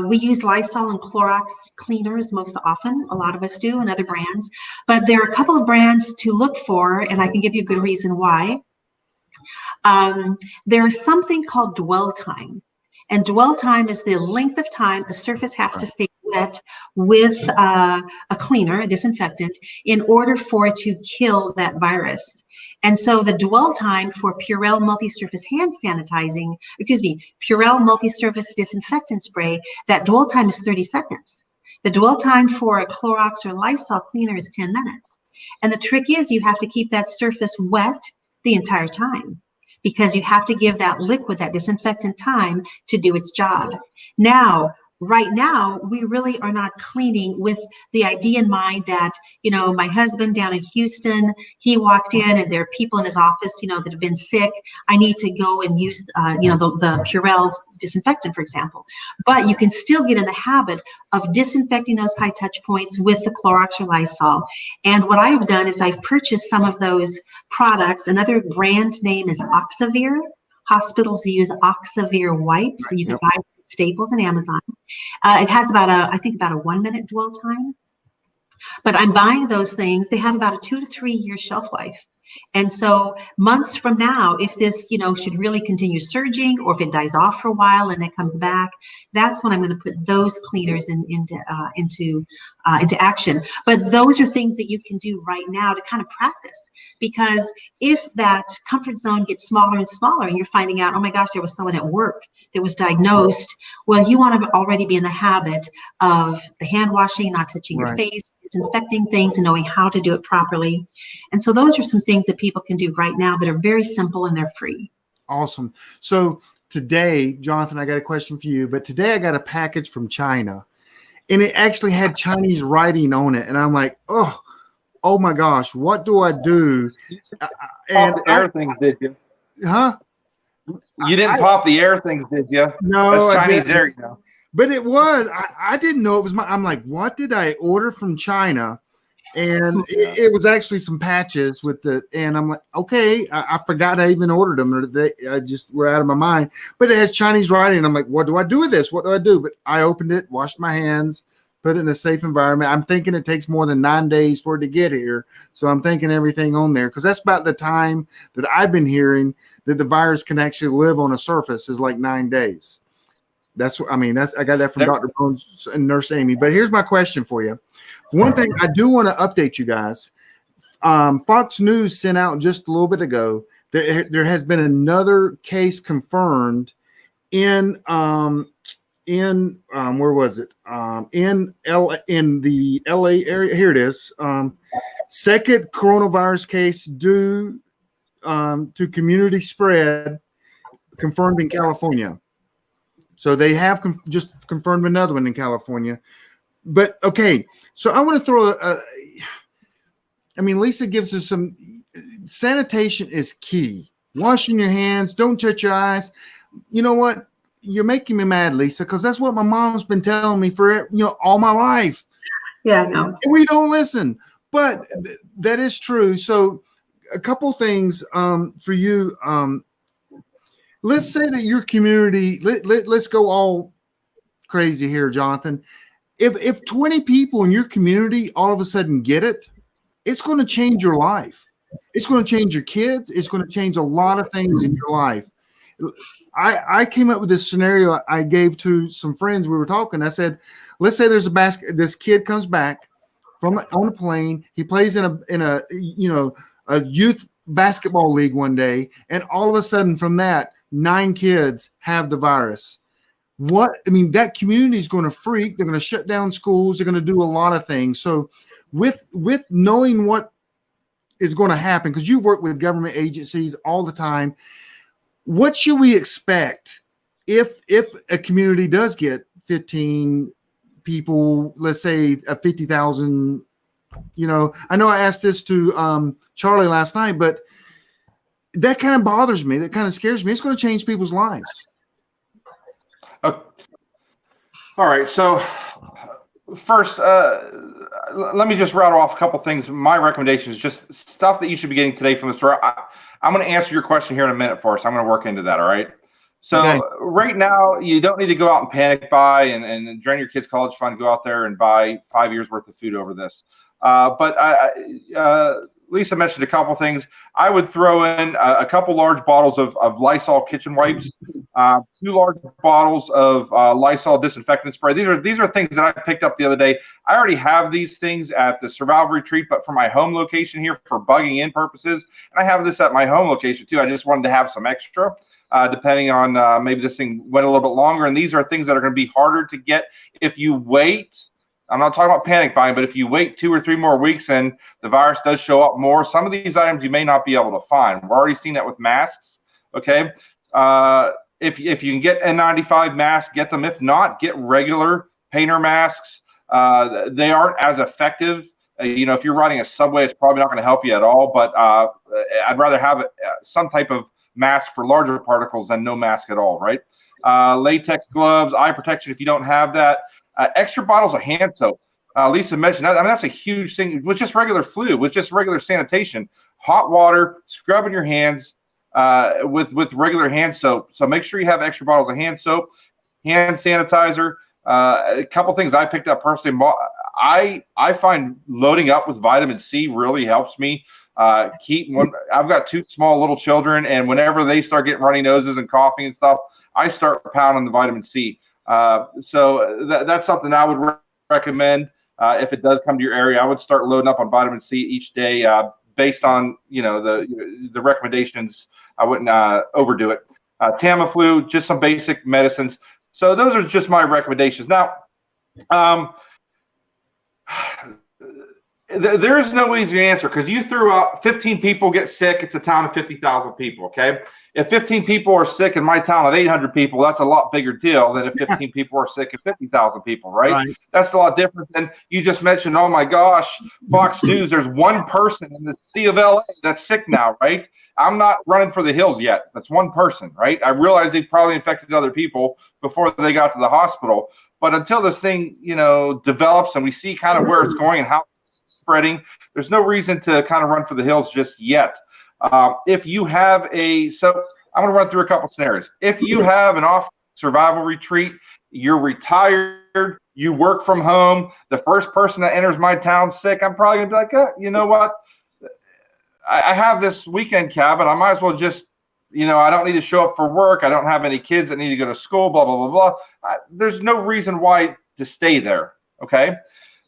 We use Lysol and Clorox cleaners most often. A lot of us do, and other brands. But there are a couple of brands to look for, and I can give you a good reason why. There's something called dwell time. And dwell time is the length of time the surface has to stay wet with a cleaner, a disinfectant, in order for it to kill that virus. And so the dwell time for Purell multi-surface hand sanitizing, Purell multi-surface disinfectant spray, that dwell time is 30 seconds. The dwell time for a Clorox or Lysol cleaner is 10 minutes. And the trick is you have to keep that surface wet the entire time, because you have to give that liquid, that disinfectant, time to do its job. Now, right now, we really are not cleaning with the idea in mind that, my husband down in Houston, he walked in and there are people in his office, that have been sick. I need to go and use, the Purell disinfectant, for example. But you can still get in the habit of disinfecting those high touch points with the Clorox or Lysol. And what I've done is I've purchased some of those products. Another brand name is Oxavir. Hospitals use Oxavir wipes, and you can buy it at Staples and Amazon. It has about a 1 minute dwell time. But I'm buying those things. They have about a 2 to 3 year shelf life. And so months from now, if this, should really continue surging, or if it dies off for a while and it comes back, that's when I'm going to put those cleaners into action. But those are things that you can do right now to kind of practice, because if that comfort zone gets smaller and smaller and you're finding out, oh my gosh, there was someone at work that was diagnosed, well, you want to already be in the habit of the hand washing, not touching your face, disinfecting things, and knowing how to do it properly. And so those are some things that people can do right now that are very simple and they're free. Awesome. So today, Jonathan, I got a question for you, but today I got a package from China, and it actually had Chinese writing on it. And I'm like, oh my gosh, what do I do? And the air things, did you? Huh? You didn't pop the air things, did you? No, that's Chinese air, But it was. I didn't know it was I'm like, what did I order from China? And it was actually some patches and I'm like, okay, I forgot I even ordered them, or I just were out of my mind. But it has Chinese writing. And I'm like, what do I do with this? What do I do? But I opened it, washed my hands, put it in a safe environment. I'm thinking it takes more than 9 days for it to get here. So I'm thinking everything on there, because that's about the time that I've been hearing that the virus can actually live on a surface is like 9 days. That's what I got that from Dr. Bones and Nurse Amy. But here's my question for you. One thing I do want to update you guys. Fox News sent out just a little bit ago. There has been another case confirmed in where was it? In the LA area. Here it is. Second coronavirus case due to community spread confirmed in California. So they have just confirmed another one in California. But okay, so I want to throw Lisa gives us some sanitation is key. Washing your hands, don't touch your eyes. You know what? You're making me mad, Lisa, because that's what my mom's been telling me for all my life. Yeah, I know. We don't listen, but that is true. So a couple things for you. Let's say that your community, let's go all crazy here, Jonathan. If 20 people in your community all of a sudden get it, it's going to change your life. It's going to change your kids. It's going to change a lot of things in your life. I came up with this scenario I gave to some friends. We were talking. I said, let's say there's a basket. This kid comes back on a plane. He plays in a youth basketball league one day, and all of a sudden from that, 9 kids have the virus. That community is going to freak. They're going to shut down schools. They're going to do a lot of things. So with knowing what is going to happen, because you work with government agencies all the time, what should we expect if a community does get 15 people, let's say a 50,000, I know I asked this to Charlie last night, but that kind of bothers me. That kind of scares me. It's going to change people's lives. All right. So first, let me just rattle off a couple things. My recommendation is just stuff that you should be getting today from the store. I'm going to answer your question here in a minute for us. I'm going to work into that. All right. So Okay. right now, you don't need to go out and panic buy and drain your kids' college fund, go out there and buy 5 years worth of food over this. But Lisa mentioned a couple things. I would throw in a couple large bottles of Lysol kitchen wipes, 2 large bottles of Lysol disinfectant spray. These are things that I picked up the other day. I already have these things at the survival retreat, but for my home location here for bugging in purposes, and I have this at my home location too. I just wanted to have some extra. Depending on maybe this thing went a little bit longer. And these are things that are going to be harder to get if you wait. I'm not talking about panic buying, but if you wait 2 or 3 more weeks and the virus does show up more, some of these items you may not be able to find. We're already seeing that with masks. Okay. If you can get N95 masks, get them. If not, get regular painter masks. They aren't as effective. If you're riding a subway, it's probably not going to help you at all. But I'd rather have some type of mask for larger particles than no mask at all, right? Latex gloves, eye protection if you don't have that. Extra bottles of hand soap. Lisa mentioned that. I mean, that's a huge thing with just regular flu, with just regular sanitation. Hot water, scrubbing your hands with regular hand soap. So make sure you have extra bottles of hand soap, hand sanitizer. A couple things I picked up personally. I find loading up with vitamin C really helps me. I've got 2 small little children, and whenever they start getting runny noses and coughing and stuff, I start pounding the vitamin C. So that's something I would recommend if it does come to your area. I would start loading up on vitamin C each day based on the recommendations. I wouldn't overdo it. Tamiflu, just some basic medicines. So those are just my recommendations. Now, there is no easy answer because you threw out 15 people get sick. It's a town of 50,000 people. Okay. If 15 people are sick in my town of 800 people, that's a lot bigger deal than if 15 people are sick and 50,000 people, right? That's a lot different than you just mentioned. Oh my gosh, Fox News, there's one person in the city of LA that's sick now, right? I'm not running for the hills yet. That's one person, right? I realize they probably infected other people before they got to the hospital. But until this thing, develops and we see kind of where it's going and how it's spreading, there's no reason to kind of run for the hills just yet. If you have so I'm going to run through a couple scenarios. If you have an off survival retreat, you're retired, you work from home, the first person that enters my town sick, I'm probably going to be like, you know what? I have this weekend cabin. I might as well just, I don't need to show up for work. I don't have any kids that need to go to school, blah, blah, blah, blah. There's no reason why to stay there. Okay.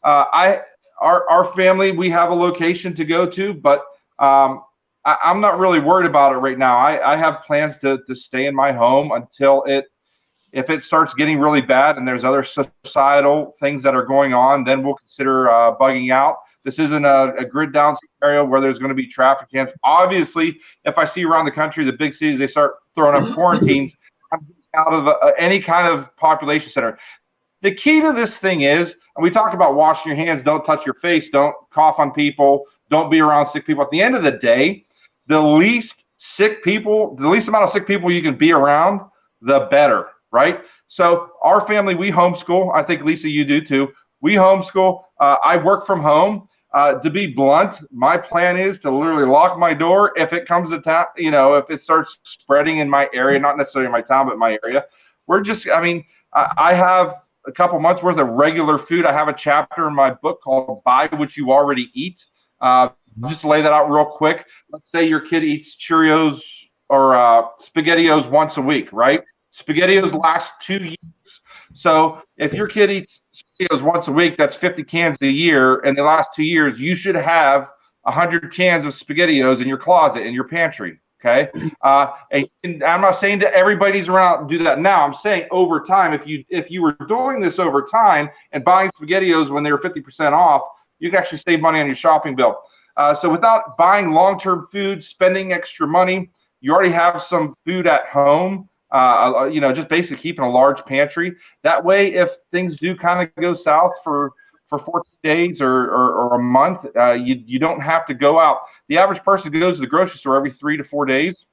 Our family, we have a location to go to, but I'm not really worried about it right now. I have plans to stay in my home until if it starts getting really bad and there's other societal things that are going on, then we'll consider bugging out. This isn't a grid down scenario where there's going to be traffic jams. Obviously, if I see around the country, the big cities, they start throwing up quarantines, I'm out of any kind of population center. The key to this thing is, and we talked about washing your hands, don't touch your face, don't cough on people, don't be around sick people. At the end of the day, the least amount of sick people you can be around, the better, right? So our family, we homeschool. I think, Lisa, you do too. We homeschool. I work from home. To be blunt, my plan is to literally lock my door if it comes to town, if it starts spreading in my area, not necessarily in my town, but my area. I have a couple months worth of regular food. I have a chapter in my book called Buy What You Already Eat. Just to lay that out real quick. Let's say your kid eats Cheerios or SpaghettiOs once a week, right? SpaghettiOs last 2 years. So if your kid eats SpaghettiOs once a week, that's 50 cans a year. And the last 2 years, you should have 100 cans of SpaghettiOs in your closet, in your pantry. Okay. And I'm not saying that everybody's around and do that now. I'm saying over time, if you were doing this over time and buying SpaghettiOs when they were 50% off, you can actually save money on your shopping bill. So without buying long-term food, spending extra money, you already have some food at home. Just basically keeping a large pantry. That way, if things do kind of go south for 14 days or a month, you don't have to go out. The average person goes to the grocery store every 3 to 4 days.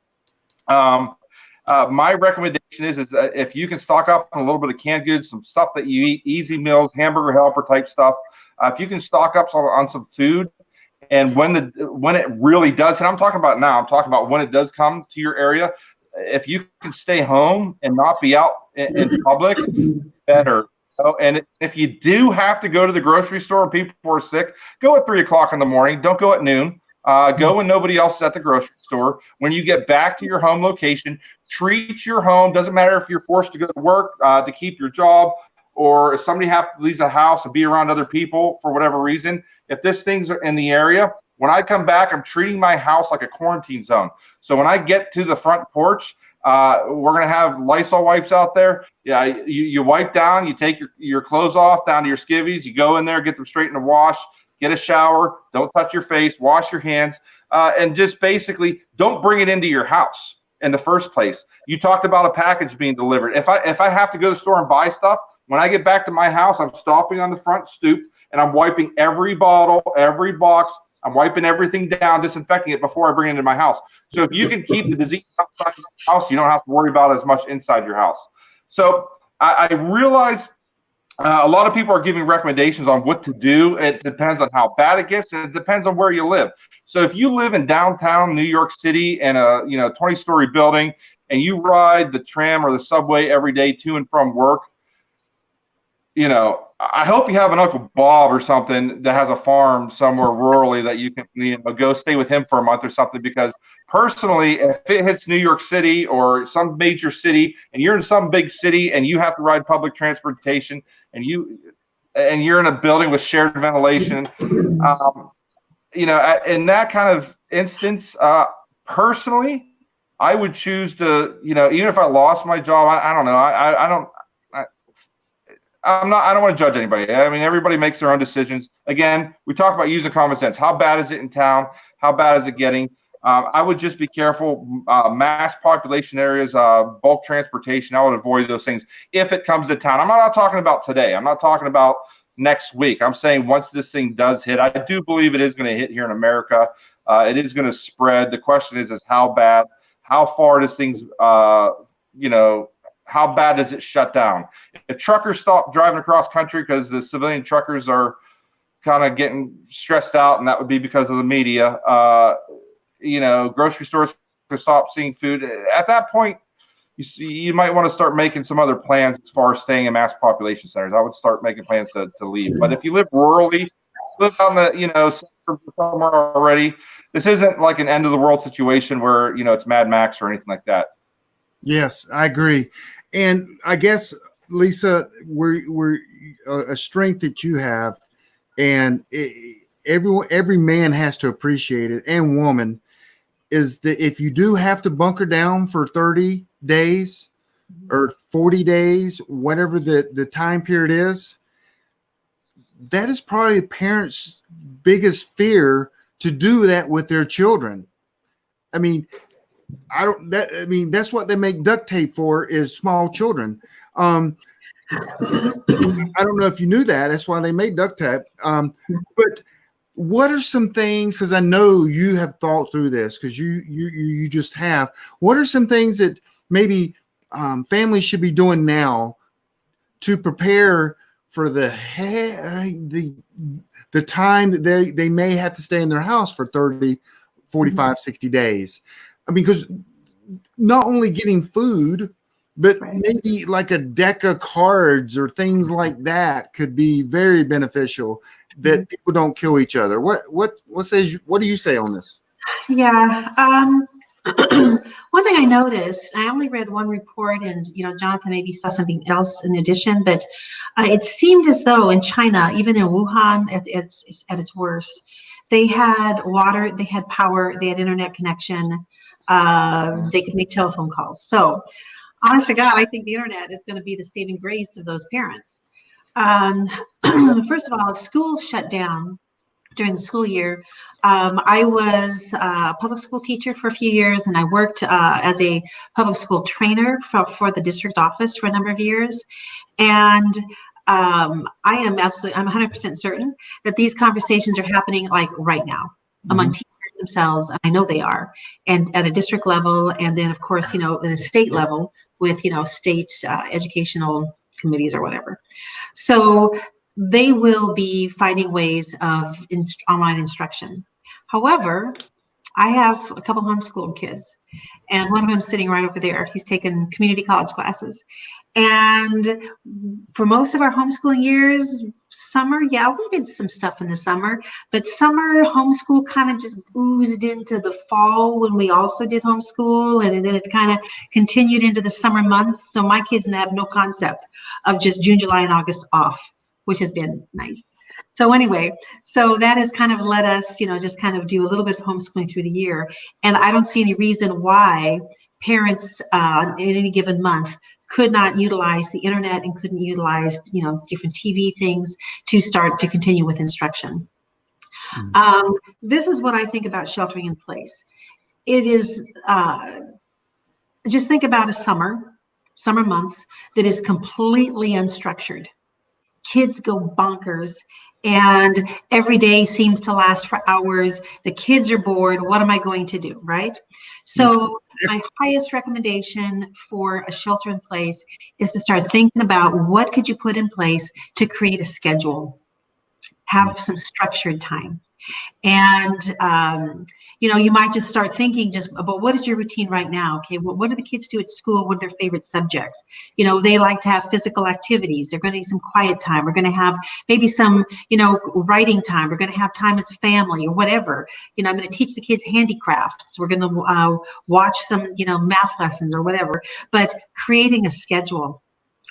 My recommendation is that if you can stock up on a little bit of canned goods, some stuff that you eat, easy meals, hamburger helper type stuff. If you can stock up on some food, and when it really does, and I'm talking about now, I'm talking about when it does come to your area, if you can stay home and not be out in public, better. So, and if you do have to go to the grocery store and people are sick, go at 3 o'clock in the morning. Don't go at noon. Go when nobody else is at the grocery store. When you get back to your home location, treat your home. Doesn't matter if you're forced to go to work to keep your job, or if somebody has to leave the house and be around other people for whatever reason. If this thing's in the area, when I come back, I'm treating my house like a quarantine zone. So when I get to the front porch, we're gonna have Lysol wipes out there. Yeah, you wipe down, you take your clothes off down to your skivvies, you go in there, get them straight in the wash, get a shower, don't touch your face, wash your hands, and just basically don't bring it into your house in the first place. You talked about a package being delivered. If I have to go to the store and buy stuff, when I get back to my house, I'm stopping on the front stoop and I'm wiping every bottle, every box. I'm wiping everything down, disinfecting it before I bring it into my house. So if you can keep the disease outside your house, you don't have to worry about it as much inside your house. So I realize a lot of people are giving recommendations on what to do. It depends on how bad it gets, and it depends on where you live. So if you live in downtown New York City in a 20-story building, and you ride the tram or the subway every day to and from work, I hope you have an Uncle Bob or something that has a farm somewhere rurally that you can go stay with him for a month or something, because personally, if it hits New York City or some major city and you're in some big city and you have to ride public transportation and you're in a building with shared ventilation, in that kind of instance, personally, I would choose to, even if I lost my job, I don't know. I don't want to judge anybody. I mean, everybody makes their own decisions. Again, we talk about using common sense. How bad is it in town? How bad is it getting? I would just be careful. Mass population areas, bulk transportation, I would avoid those things if it comes to town. I'm not talking about today. I'm not talking about next week. I'm saying once this thing does hit, I do believe it is going to hit here in America. It is going to spread. The question is how bad, how far does things, how bad does it shut down? If truckers stop driving across country because the civilian truckers are kind of getting stressed out, and that would be because of the media, grocery stores to stop seeing food. At that point, you might want to start making some other plans as far as staying in mass population centers. I would start making plans to leave. But if you live rurally, live on the, somewhere already, this isn't like an end of the world situation where, it's Mad Max or anything like that. Yes, I agree. And I guess, Lisa, we're a strength that you have, and every man has to appreciate it, and woman, is that if you do have to bunker down for 30 days or 40 days, whatever the time period is, that is probably a parent's biggest fear, to do that with their children. I mean, that's what they make duct tape for, is small children. I don't know if you knew that. That's why they made duct tape. But what are some things, because I know you have thought through this, because you just have. What are some things that maybe families should be doing now to prepare for the time that they may have to stay in their house for 30, 45, 60 days? I mean, because not only getting food, but maybe like a deck of cards or things like that could be very beneficial, that people don't kill each other. What do you say on this? Yeah. One thing I noticed, I only read one report, and Jonathan maybe saw something else in addition, but it seemed as though in China, even in Wuhan at its worst, they had water, they had power, they had internet connection, they could make telephone calls. So honest to God, I think the internet is going to be the saving grace of those parents. First of all, if schools shut down during the school year, I was a public school teacher for a few years, and I worked as a public school trainer for the district office for a number of years. And I'm 100% certain that these conversations are happening like right now among teachers themselves. I know they are, and at a district level, and then of course, at a state level with, state educational committees or whatever. So they will be finding ways of online instruction. However, I have a couple homeschool kids, And one of them sitting right over there. He's taken community college classes. And for most of our homeschooling years, summer, yeah, we did some stuff in the summer, but summer homeschool kind of just oozed into the fall when we also did homeschool. And then it kind of continued into the summer months. So my kids have no concept of just June, July, and August off, which has been nice. So anyway, so that has kind of let us, just kind of do a little bit of homeschooling through the year. And I don't see any reason why parents in any given month could not utilize the internet and couldn't utilize, different TV things to start to continue with instruction. This is what I think about sheltering in place. It is, just think about a summer months that is completely unstructured. Kids go bonkers and every day seems to last for hours. The kids are bored. What am I going to do, right? So my highest recommendation for a shelter in place is to start thinking about what could you put in place to create a schedule, have some structured time. And, you might just start thinking just about what is your routine right now? Okay, what do the kids do at school? What are their favorite subjects? They like to have physical activities. They're going to need some quiet time. We're going to have maybe some, writing time. We're going to have time as a family or whatever. I'm going to teach the kids handicrafts. We're going to watch some, math lessons or whatever, but creating a schedule.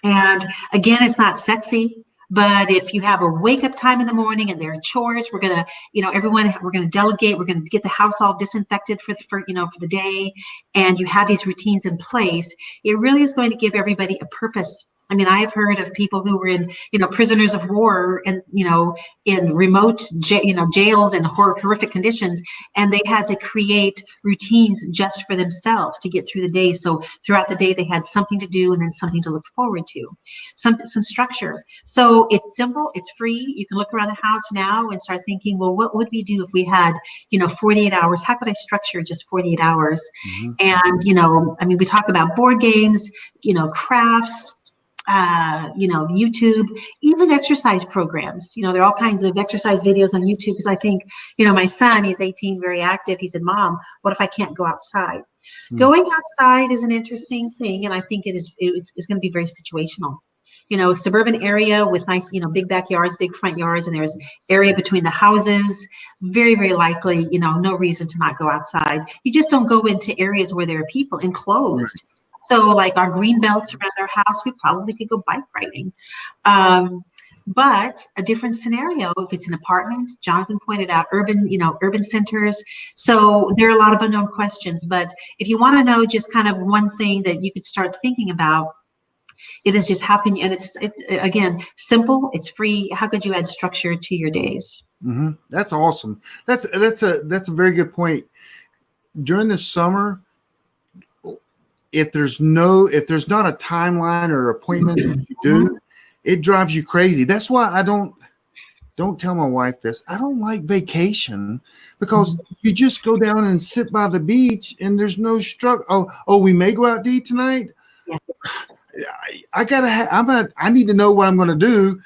And again, it's not sexy. But if you have a wake up time in the morning and there are chores, we're going to, we're going to delegate, we're going to get the house all disinfected for the day. And you have these routines in place. It really is going to give everybody a purpose. I mean, I've heard of people who were in, prisoners of war and, in remote, jails and horrific conditions. And they had to create routines just for themselves to get through the day. So throughout the day, they had something to do and then something to look forward to, some structure. So it's simple, it's free. You can look around the house now and start thinking, well, what would we do if we had, 48 hours? How could I structure just 48 hours? And, we talk about board games, crafts, YouTube, even exercise programs. There are all kinds of exercise videos on YouTube because I think, my son, he's 18, very active. He said, Mom, what if I can't go outside? Going outside is an interesting thing. And I think it's going to be very situational. Suburban area with nice, big backyards, big front yards, and there's area between the houses, very, very likely, no reason to not go outside. You just don't go into areas where there are people enclosed. Right. So like our green belts around our house, we probably could go bike riding. But a different scenario, if it's an apartment, Jonathan pointed out urban centers. So there are a lot of unknown questions, but if you want to know just kind of one thing that you could start thinking about, it is just how can you, and it's again, simple, it's free. How could you add structure to your days? Mm-hmm. That's awesome. That's a very good point. During the summer, if there's not a timeline or appointments that you do, it drives you crazy. That's why I don't tell my wife this. I don't like vacation because you just go down and sit by the beach and there's no structure. Oh, we may go out to eat tonight. Yeah. I need to know what I'm going to do.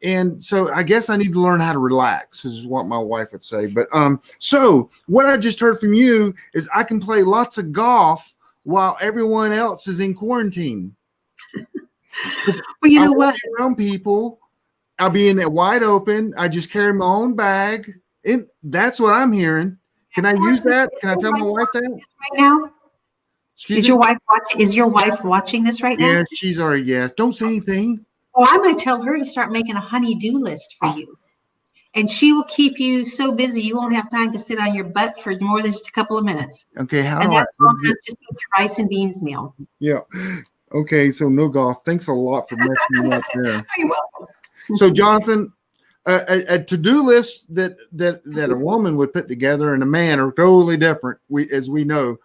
And so I guess I need to learn how to relax, is what my wife would say. But so what I just heard from you is I can play lots of golf while everyone else is in quarantine. Well, you know what? Around people, I'll be in that wide open. I just carry my own bag. And that's what I'm hearing. Can I use that? Can I tell my wife that? Right now? Is your wife watching this right now? Yeah, she's already, yes. Don't say anything. Well, I'm going to tell her to start making a honey-do list for you. And she will keep you so busy you won't have time to sit on your butt for more than just a couple of minutes. Okay, and that's just your rice and beans meal. Yeah. Okay, so no golf. Thanks a lot for messing me up there. You're welcome. So, Jonathan, a to-do list that a woman would put together and a man are totally different, as we know.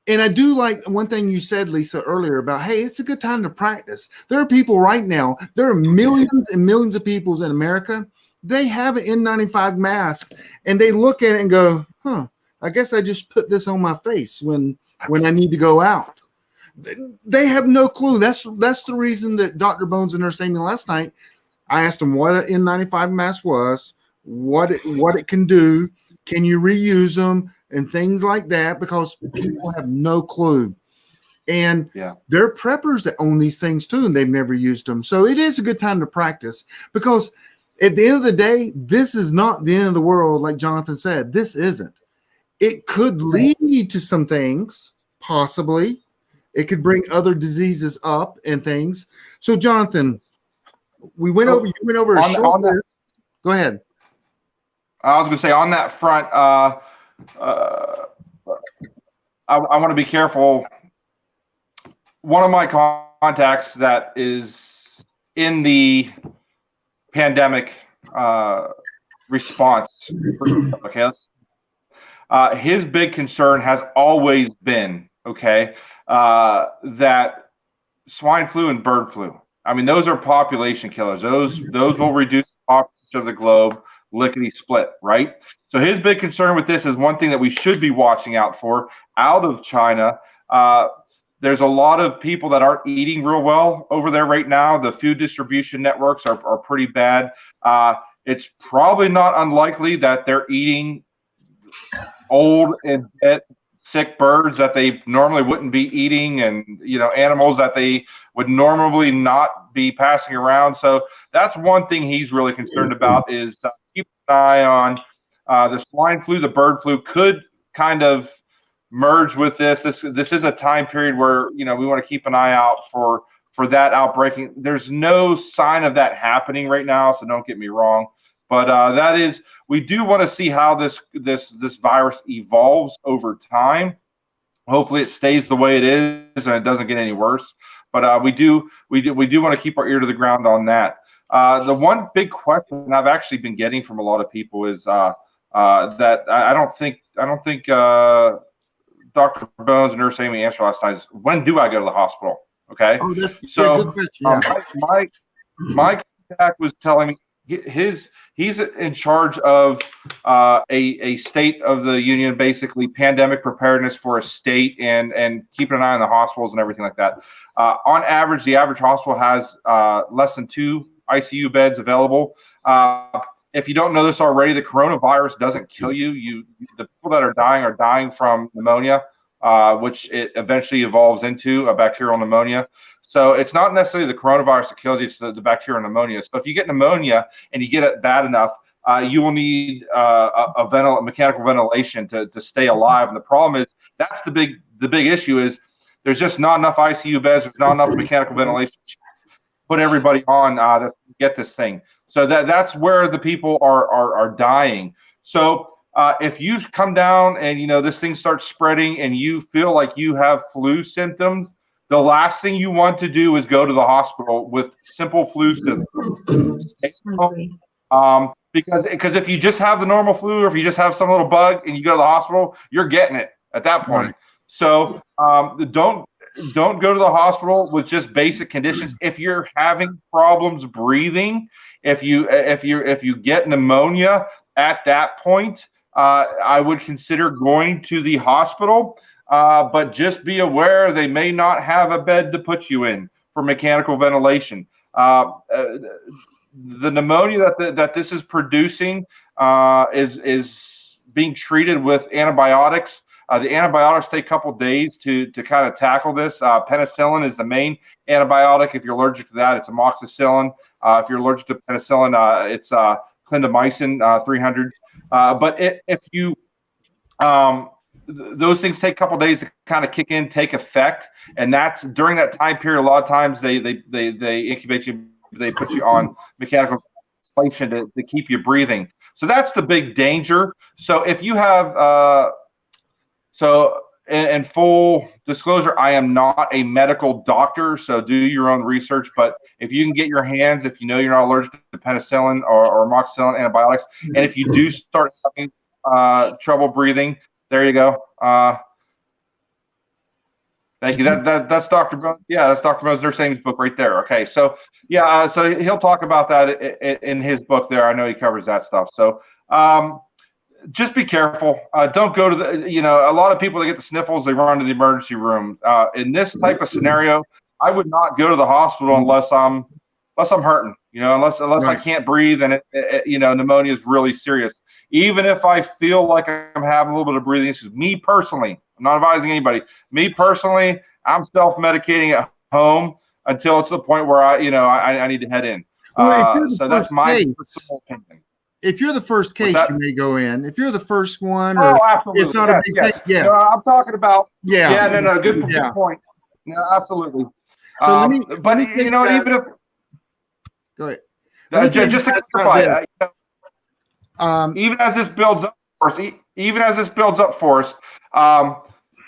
And I do like one thing you said, Lisa, earlier about, hey, it's a good time to practice. There are people right now, there are millions and millions of people in America, they have an N95 mask and they look at it and go, I guess I just put this on my face when I need to go out. They have no clue. That's the reason that Dr. Bones and Nurse Amy last night, I asked them what an N95 mask was, what it can do. Can you reuse them? and things like that because people have no clue. And there are preppers that own these things too, and they've never used them. So it is a good time to practice, because at the end of the day, this is not the end of the world. Like Jonathan said, this isn't. It could lead to some things, possibly. It could bring other diseases up and things. So Jonathan, you went over a short list. Go ahead. I was going to say on that front, I want to be careful. One of my contacts that is in the pandemic response, okay, his big concern has always been, that swine flu and bird flu. I mean, those are population killers. Those will reduce the population of the globe lickety split, right? So his big concern with this is one thing that we should be watching out for out of China. There's a lot of people that aren't eating real well over there right now. The food distribution networks are pretty bad. It's probably not unlikely that they're eating old and dead, sick birds that they normally wouldn't be eating, and animals that they would normally not be passing around. So that's one thing he's really concerned about, is keep an eye on the swine flu. The bird flu could kind of merge with this. This is a time period where we want to keep an eye out for that outbreaking. There's no sign of that happening right now, so don't get me wrong. But we do want to see how this virus evolves over time. Hopefully, it stays the way it is and it doesn't get any worse. But we do want to keep our ear to the ground on that. The one big question I've actually been getting from a lot of people is that I don't think Dr. Bones and Nurse Amy answered last night is, when do I go to the hospital? Okay. Oh, that's a good question. Yeah. My contact was telling me he's in charge of a state of the union, basically pandemic preparedness for a state, and keeping an eye on the hospitals and everything like that. On average, the average hospital has less than 2 ICU beds available. If you don't know this already, the coronavirus doesn't kill you. The people that are dying from pneumonia, which it eventually evolves into a bacterial pneumonia. So it's not necessarily the coronavirus that kills you, it's the bacterial pneumonia. So if you get pneumonia and you get it bad enough, you will need mechanical ventilation to stay alive. And the problem is, that's the big issue is there's just not enough ICU beds, there's not enough mechanical ventilation to put everybody on to get this thing. So that's where the people are dying. So if you come down and this thing starts spreading and you feel like you have flu symptoms, the last thing you want to do is go to the hospital with simple flu symptoms. Because if you just have the normal flu, or if you just have some little bug and you go to the hospital, you're getting it at that point. Right. So don't go to the hospital with just basic conditions. If you're having problems breathing, if you get pneumonia at that point, I would consider going to the hospital. But just be aware they may not have a bed to put you in for mechanical ventilation. The pneumonia that this is producing is being treated with antibiotics. The antibiotics take a couple days to kind of tackle this. Penicillin is the main antibiotic. If you're allergic to that, it's amoxicillin. If you're allergic to penicillin, it's clindamycin 300. But if you those things take a couple days to kind of kick in, take effect, and that's during that time period. A lot of times they incubate you, they put you on mechanical ventilation to keep you breathing. So that's the big danger. So if you have in full disclosure, I am not a medical doctor, so do your own research. But if you can get your hands, if you know you're not allergic to penicillin or amoxicillin antibiotics, and if you do start having trouble breathing, there you go. Thank you. That's Dr. Bones. Yeah, that's Dr. Bones' Nurse Amy's book right there. Okay, so yeah, so he'll talk about that in his book there. I know he covers that stuff. So just be careful. Don't go to the, a lot of people that get the sniffles, they run to the emergency room. In this type of scenario, I would not go to the hospital unless I'm hurting. unless I can't breathe and pneumonia is really serious. Even if I feel like I'm having a little bit of breathing issues, me personally, I'm not advising anybody. Me personally, I'm self-medicating at home until it's the point where I need to head in. So that's my personal opinion. If you're the first case, you may go in. If you're the first one, absolutely. It's not a big thing. Yeah, no, I'm talking about. No, good point. No, absolutely. So let me even if go ahead. Just to clarify, even as this builds up for us,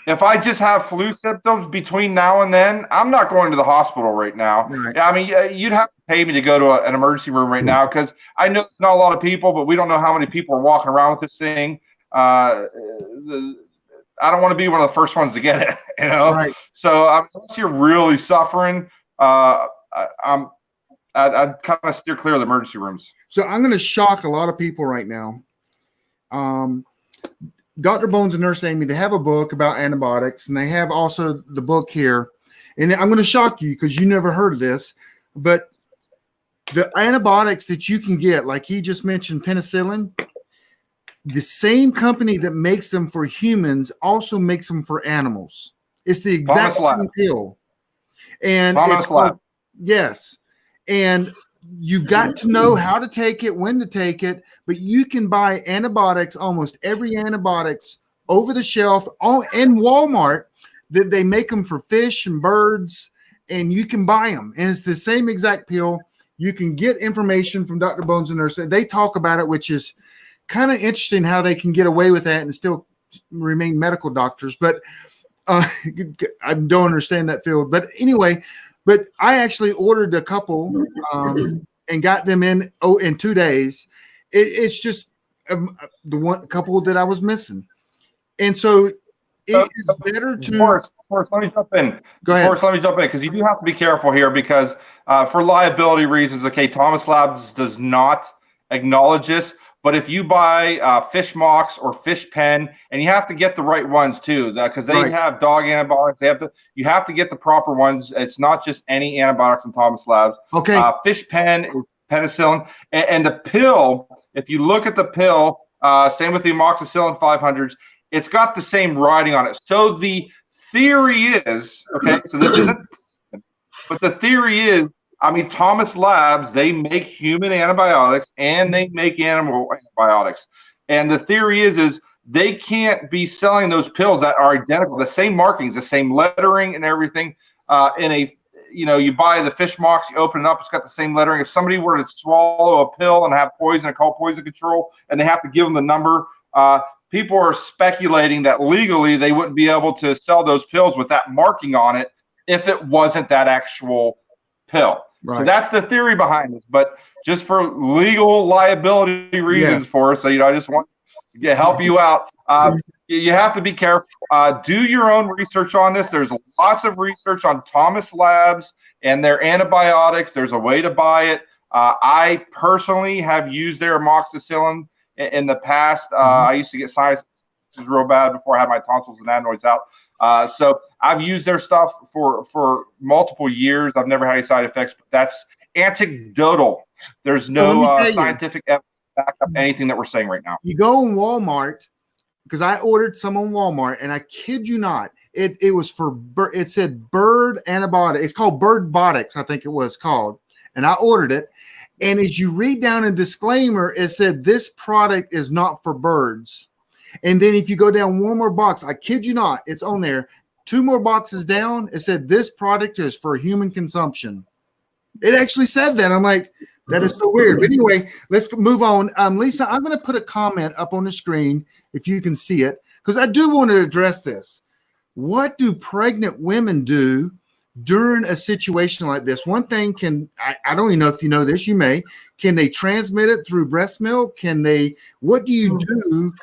if I just have flu symptoms between now and then, I'm not going to the hospital right now. Right. I mean, you'd have to pay me to go to an emergency room right now because I know it's not a lot of people, but we don't know how many people are walking around with this thing. I don't want to be one of the first ones to get it, Right. So unless you're really suffering, I'd kind of steer clear of the emergency rooms. So I'm going to shock a lot of people right now. Dr. Bones and Nurse Amy, they have a book about antibiotics, and they have also the book here. And I'm going to shock you because you never heard of this, but the antibiotics that you can get, like he just mentioned, penicillin, the same company that makes them for humans also makes them for animals. It's the exact same pill. And it's called, yes. And you've got to know how to take it, when to take it, but you can buy antibiotics, almost every antibiotics over the shelf in Walmart. That they make them for fish and birds, and you can buy them. And it's the same exact pill. You can get information from Dr. Bones and Nurse. They talk about it, which is kind of interesting how they can get away with that and still remain medical doctors. But I don't understand that field. But anyway, but I actually ordered a couple and got them in 2 days. It's just the one couple that I was missing. And so it's better to. Forrest, let me jump in. Go ahead. Forrest, let me jump in because you do have to be careful here because for liability reasons, Thomas Labs does not acknowledge this. But if you buy fish mocks or fish pen, and you have to get the right ones too, because they have dog antibiotics. You have to get the proper ones. It's not just any antibiotics in Thomas Labs. Okay. Fish pen is penicillin, and the pill. If you look at the pill, same with the amoxicillin 500s, it's got the same writing on it. So the theory is So this isn't, but the theory is. I mean, Thomas Labs, they make human antibiotics and they make animal antibiotics. And the theory is they can't be selling those pills that are identical, the same markings, the same lettering and everything. You buy the fish mocks, you open it up, it's got the same lettering. If somebody were to swallow a pill and have poison, it's called poison control, and they have to give them the number, people are speculating that legally they wouldn't be able to sell those pills with that marking on it if it wasn't that actual pill. Right. So that's the theory behind this, but just for legal liability reasons for us, so I just want to help you out. You have to be careful. Do your own research on this. There's lots of research on Thomas Labs and their antibiotics. There's a way to buy it. I personally have used their amoxicillin in the past. I used to get sinuses real bad before I had my tonsils and adenoids out. So I've used their stuff for multiple years. I've never had any side effects, but that's anecdotal. There's no scientific evidence to back up anything that we're saying right now. You go in Walmart, because I ordered some on Walmart, and I kid you not, it was for it said bird antibiotic. It's called Birdbotics, I think it was called, and I ordered it. And as you read down in disclaimer, it said this product is not for birds. And then if you go down one more box, I kid you not, it's on there. 2 more boxes down, it said this product is for human consumption. It actually said that. I'm like, that is so weird. But anyway, let's move on. Lisa, I'm going to put a comment up on the screen if you can see it, because I do want to address this. What do pregnant women do during a situation like this? One thing I don't even know if you know this, you may. Can they transmit it through breast milk? What do you do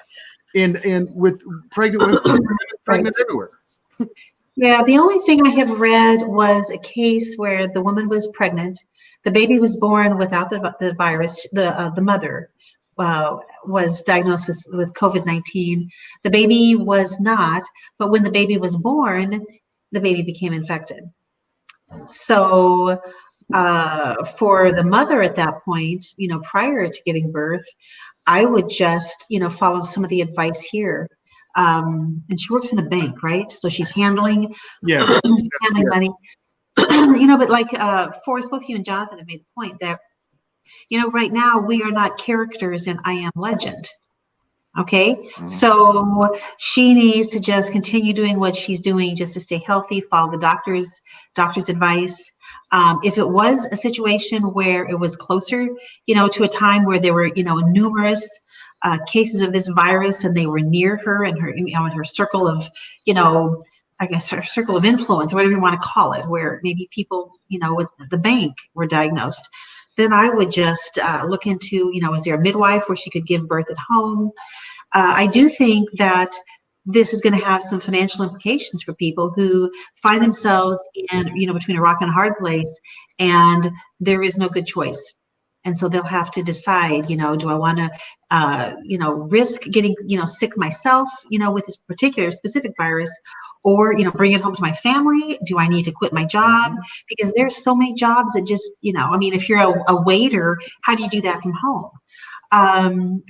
with pregnant women, pregnant everywhere? Yeah, the only thing I have read was a case where the woman was pregnant. The baby was born without the virus. The mother was diagnosed with COVID-19. The baby was not, but when the baby was born, the baby became infected. So For the mother at that point, prior to giving birth, I would just, follow some of the advice here. And she works in a bank, right? So she's handling, handling money. But like Forrest, both you and Jonathan have made the point that, right now we are not characters in I Am Legend. Okay, so she needs to just continue doing what she's doing just to stay healthy, follow the doctor's advice. If it was a situation where it was closer, to a time where there were, numerous cases of this virus and they were near her and her, in her circle of, I guess her circle of influence, or whatever you want to call it, where maybe people, with the bank were diagnosed, then I would just look into, is there a midwife where she could give birth at home? I do think that this is going to have some financial implications for people who find themselves in, between a rock and a hard place, and there is no good choice. And so they'll have to decide, do I want to, risk getting, sick myself, with this particular specific virus, or, bring it home to my family? Do I need to quit my job? Because there's so many jobs that just, if you're a waiter, how do you do that from home?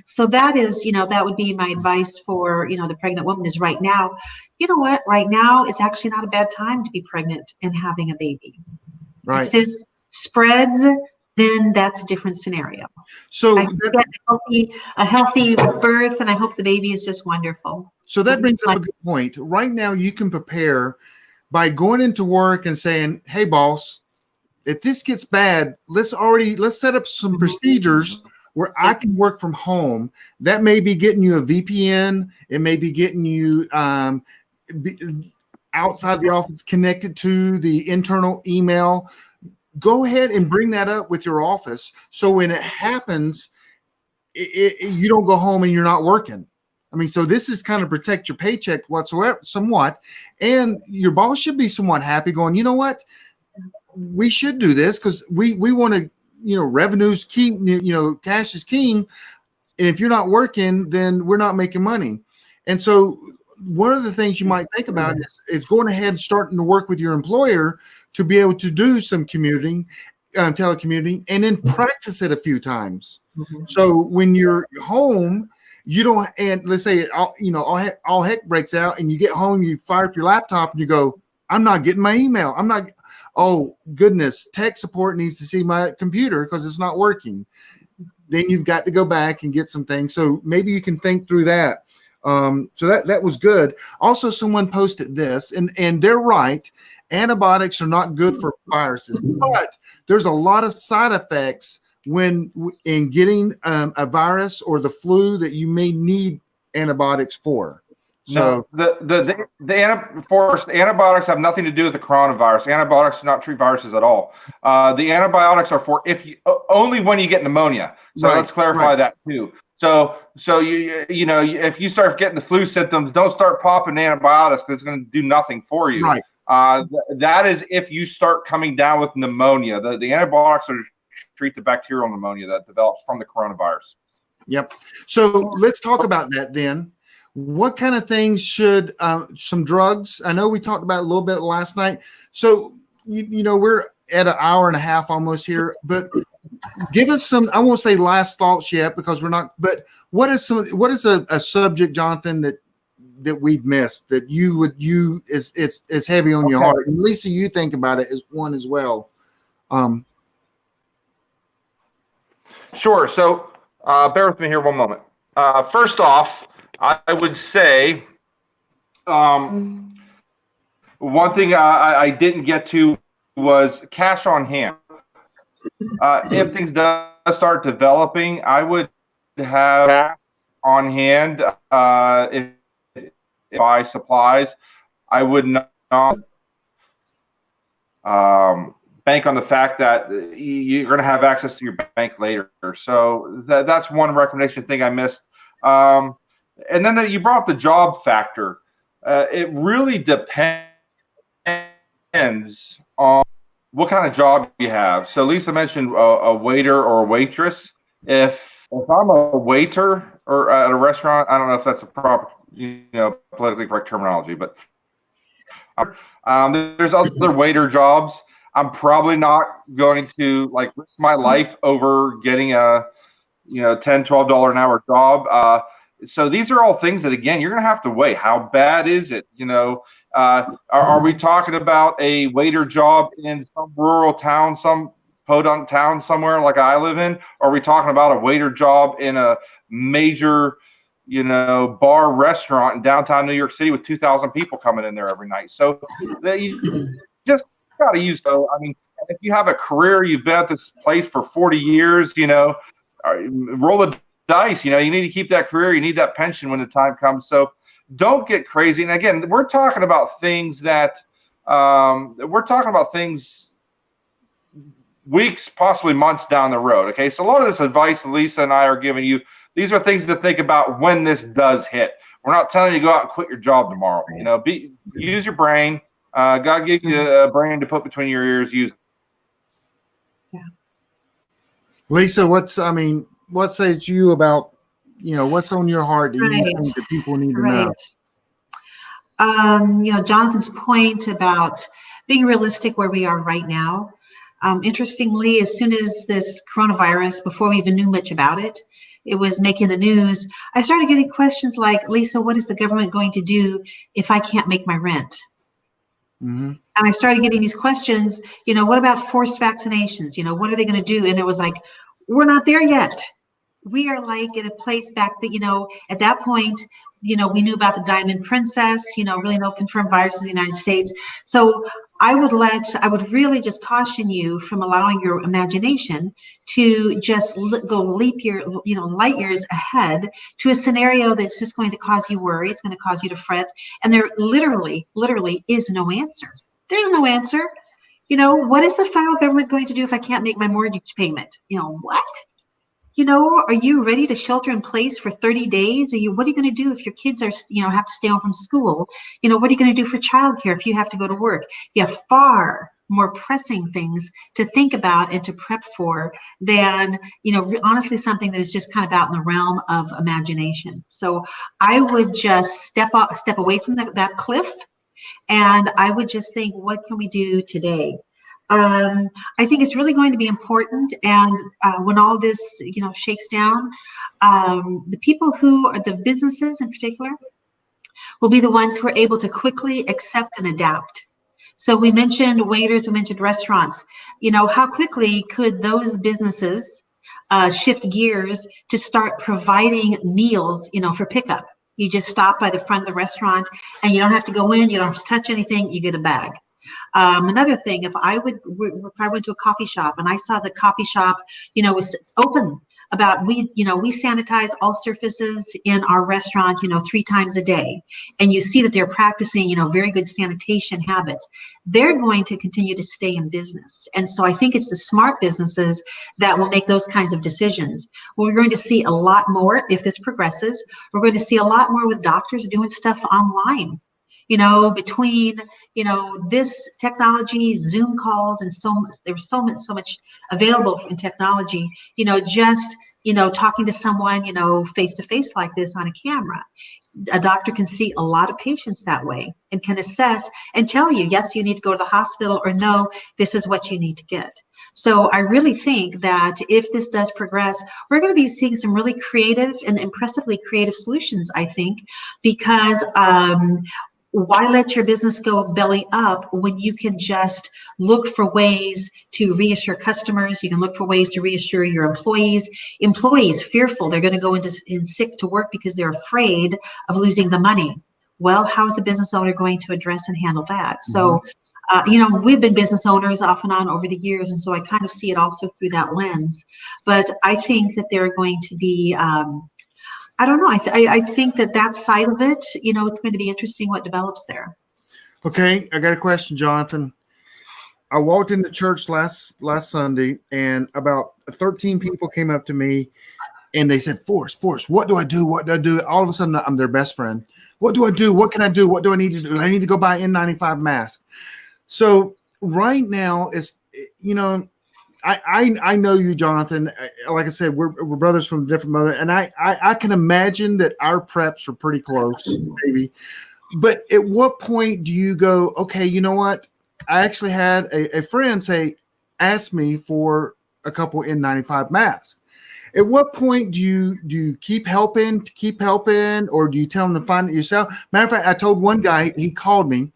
So that is, that would be my advice for, the pregnant woman is right now, right now is actually not a bad time to be pregnant and having a baby. Right. If this spreads, then that's a different scenario. So I get a healthy birth, and I hope the baby is just wonderful. So that brings up a good point. Right now, you can prepare by going into work and saying, hey, boss, if this gets bad, let's set up some procedures where I can work from home. That may be getting you a VPN. It may be getting you outside the office connected to the internal email. Go ahead and bring that up with your office. So when it happens, you don't go home and you're not working. I mean, so this is kind of protect your paycheck somewhat. And your boss should be somewhat happy going, you know what? We should do this because we want to, revenue's king, cash is king. And if you're not working, then we're not making money. And so one of the things you might think about is going ahead and starting to work with your employer to be able to do some commuting, telecommuting, and then practice it a few times. So when you're home, you don't, and let's say all heck breaks out and you get home, you fire up your laptop and you go, I'm not getting my email. Oh goodness, tech support needs to see my computer because it's not working. Then you've got to go back and get some things. So maybe you can think through that. So that was good. Also, someone posted this, and they're right. Antibiotics are not good for viruses, but there's a lot of side effects when in getting a virus or the flu that you may need antibiotics for. So the antibiotics have nothing to do with the coronavirus. Antibiotics do not treat viruses at all. The antibiotics are for only when you get pneumonia. So let's clarify that too. So you if you start getting the flu symptoms, don't start popping antibiotics because it's going to do nothing for you. Right. That is if you start coming down with pneumonia. The antibiotics are to treat the bacterial pneumonia that develops from the coronavirus. Yep. So let's talk about that then. What kind of things should some drugs? I know we talked about it a little bit last night. So we're at an hour and a half almost here, but give us some. I won't say last thoughts yet because we're not. But what is a subject, Jonathan, that we've missed that is heavy on your heart? And Lisa, you think about it as one as well. Sure. So bear with me here one moment. First off, I would say one thing I didn't get to was cash on hand. If things does start developing, I would have cash on hand if buy supplies. I would not bank on the fact that you're going to have access to your bank later. So that's one recommendation thing I missed. And then you brought up the job factor. It really depends on what kind of job you have. So Lisa mentioned a waiter or a waitress. If I'm a waiter or at a restaurant, I don't know if that's a proper, politically correct terminology, but there's other waiter jobs. I'm probably not going to like risk my life over getting a, $10, $12 an hour job. So these are all things that, again, you're going to have to weigh. How bad is it? Are we talking about a waiter job in some rural town, some podunk town somewhere like I live in? Or are we talking about a waiter job in a major, bar restaurant in downtown New York City with 2,000 people coming in there every night? So you just got to use those. I mean, if you have a career, you've been at this place for 40 years, roll the dice. You need to keep that career. You need that pension when the time comes. So don't get crazy. And again, we're talking about things weeks, possibly months down the road. Okay. So a lot of this advice Lisa and I are giving you, these are things to think about when this does hit. We're not telling you to go out and quit your job tomorrow. Use your brain. God gave you a brain to put between your ears. Use it. Yeah. Lisa, what says you about, what's on your heart that you Right. think that people need to Right. know? Jonathan's point about being realistic where we are right now. Interestingly, as soon as this coronavirus, before we even knew much about it, it was making the news, I started getting questions like, Lisa, what is the government going to do if I can't make my rent? Mm-hmm. And I started getting these questions, what about forced vaccinations? What are they going to do? And it was like, we're not there yet. We are like in a place back that, at that point, we knew about the Diamond Princess, really no confirmed viruses in the United States. So I would really just caution you from allowing your imagination to just go light years ahead to a scenario that's just going to cause you worry. It's going to cause you to fret. And there literally is no answer. There's no answer. What is the federal government going to do if I can't make my mortgage payment? What? Are you ready to shelter in place for 30 days? What are you going to do if your kids are, have to stay home from school? What are you going to do for childcare if you have to go to work? You have far more pressing things to think about and to prep for than, honestly, something that is just kind of out in the realm of imagination. So I would just step away from that cliff, and I would just think, what can we do today? I think it's really going to be important, and when all this, shakes down, the people who are the businesses in particular will be the ones who are able to quickly accept and adapt. So we mentioned waiters, we mentioned restaurants. How quickly could those businesses shift gears to start providing meals, for pickup? You just stop by the front of the restaurant, and you don't have to go in, you don't have to touch anything, you get a bag. Another thing, if I went to a coffee shop and I saw the coffee shop, was open about, we sanitize all surfaces in our restaurant, 3 times a day, and you see that they're practicing, very good sanitation habits, they're going to continue to stay in business. And so I think it's the smart businesses that will make those kinds of decisions. We're going to see a lot more if this progresses. We're going to see a lot more with doctors doing stuff online. Between, this technology, Zoom calls, and there's so much available in technology, just, talking to someone, face to face like this on a camera. A doctor can see a lot of patients that way and can assess and tell you, yes, you need to go to the hospital, or no, this is what you need to get. So I really think that if this does progress, we're going to be seeing some really creative and impressively creative solutions, I think, because, why let your business go belly up when you can just look for ways to reassure customers? You can look for ways to reassure your employees. Employees fearful, they're going to go in sick to work because they're afraid of losing the money. Well, how is the business owner going to address and handle that? So, we've been business owners off and on over the years, and so I kind of see it also through that lens. But I think that there are going to be, I don't know. I think that side of it, it's going to be interesting what develops there. Okay, I got a question, Jonathan. I walked into church last Sunday, and about 13 people came up to me, and they said, Forrest, what do I do? What do I do? All of a sudden, I'm their best friend. What do I do? What can I do? What do I need to do? I need to go buy N95 mask. So right now, it's, I know you, Jonathan. Like I said, we're brothers from a different mother, and I can imagine that our preps are pretty close, maybe. But at what point do you go, okay, you know what? I actually had a friend ask me for a couple N95 masks. At what point do you keep helping, or do you tell them to find it yourself? Matter of fact, I told one guy, he called me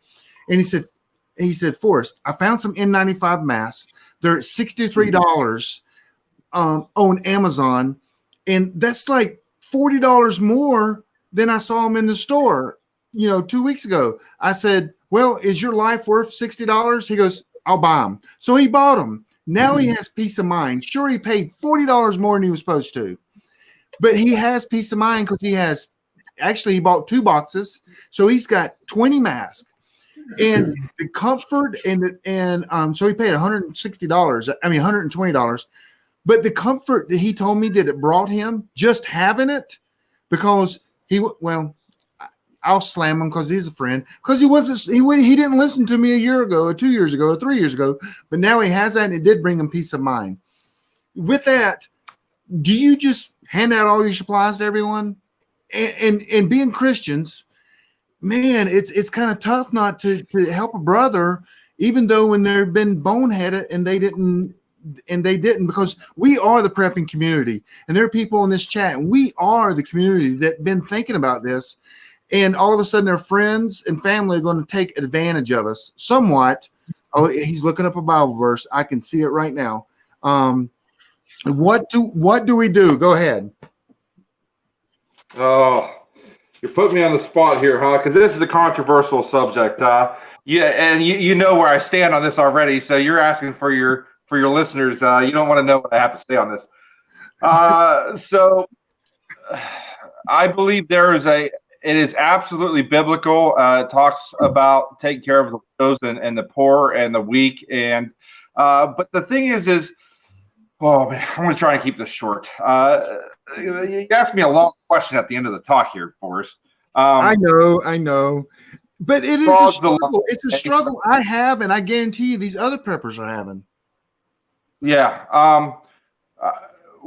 and he said, Forrest, I found some N95 masks. They're $63 on Amazon, and that's like $40 more than I saw them in the store, 2 weeks ago. I said, well, is your life worth $60? He goes, I'll buy them. So he bought them. Now he has peace of mind. Sure, he paid $40 more than he was supposed to, but he has peace of mind because he bought 2 boxes. So he's got 20 masks. And the comfort so he paid $120, but the comfort that he told me that it brought him just having it, because I'll slam him because he's a friend, because he didn't listen to me a year ago or 2 years ago or 3 years ago, but now he has that, and it did bring him peace of mind. With that, do you just hand out all your supplies to everyone? And being Christians, man, it's kind of tough not to help a brother, even though when they've been boneheaded and they didn't, because we are the prepping community, and there are people in this chat, and we are the community that been thinking about this, and all of a sudden their friends and family are going to take advantage of us somewhat. Oh, he's looking up a Bible verse. I can see it right now. What do we do? Go ahead. Oh, you're putting me on the spot here, huh? Because this is a controversial subject. Yeah, and you know where I stand on this already. So you're asking for your listeners. You don't want to know what I have to say on this. So I believe it is absolutely biblical. It talks about taking care of the widows and the poor and the weak. And but the thing is, oh man, I'm going to try and keep this short. You asked me a long question at the end of the talk here, Forrest. I know, but it is a struggle. It's a struggle I have, and I guarantee you these other preppers are having. Yeah.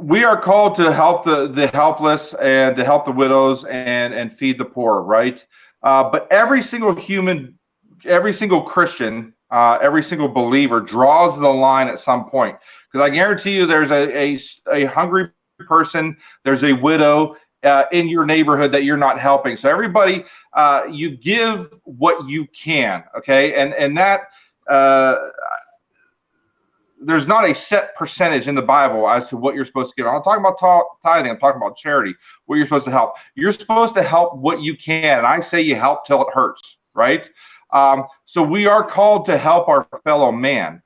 We are called to help the helpless and to help the widows and feed the poor, right? But every single human, every single Christian, every single believer draws the line at some point. Because I guarantee you there's a hungry person, there's a widow in your neighborhood that you're not helping. So everybody, you give what you can, okay? And that there's not a set percentage in the Bible as to what you're supposed to give. I'm not talking about tithing. I'm talking about charity, what you're supposed to help. You're supposed to help what you can. And I say you help till it hurts, right? So we are called to help our fellow man.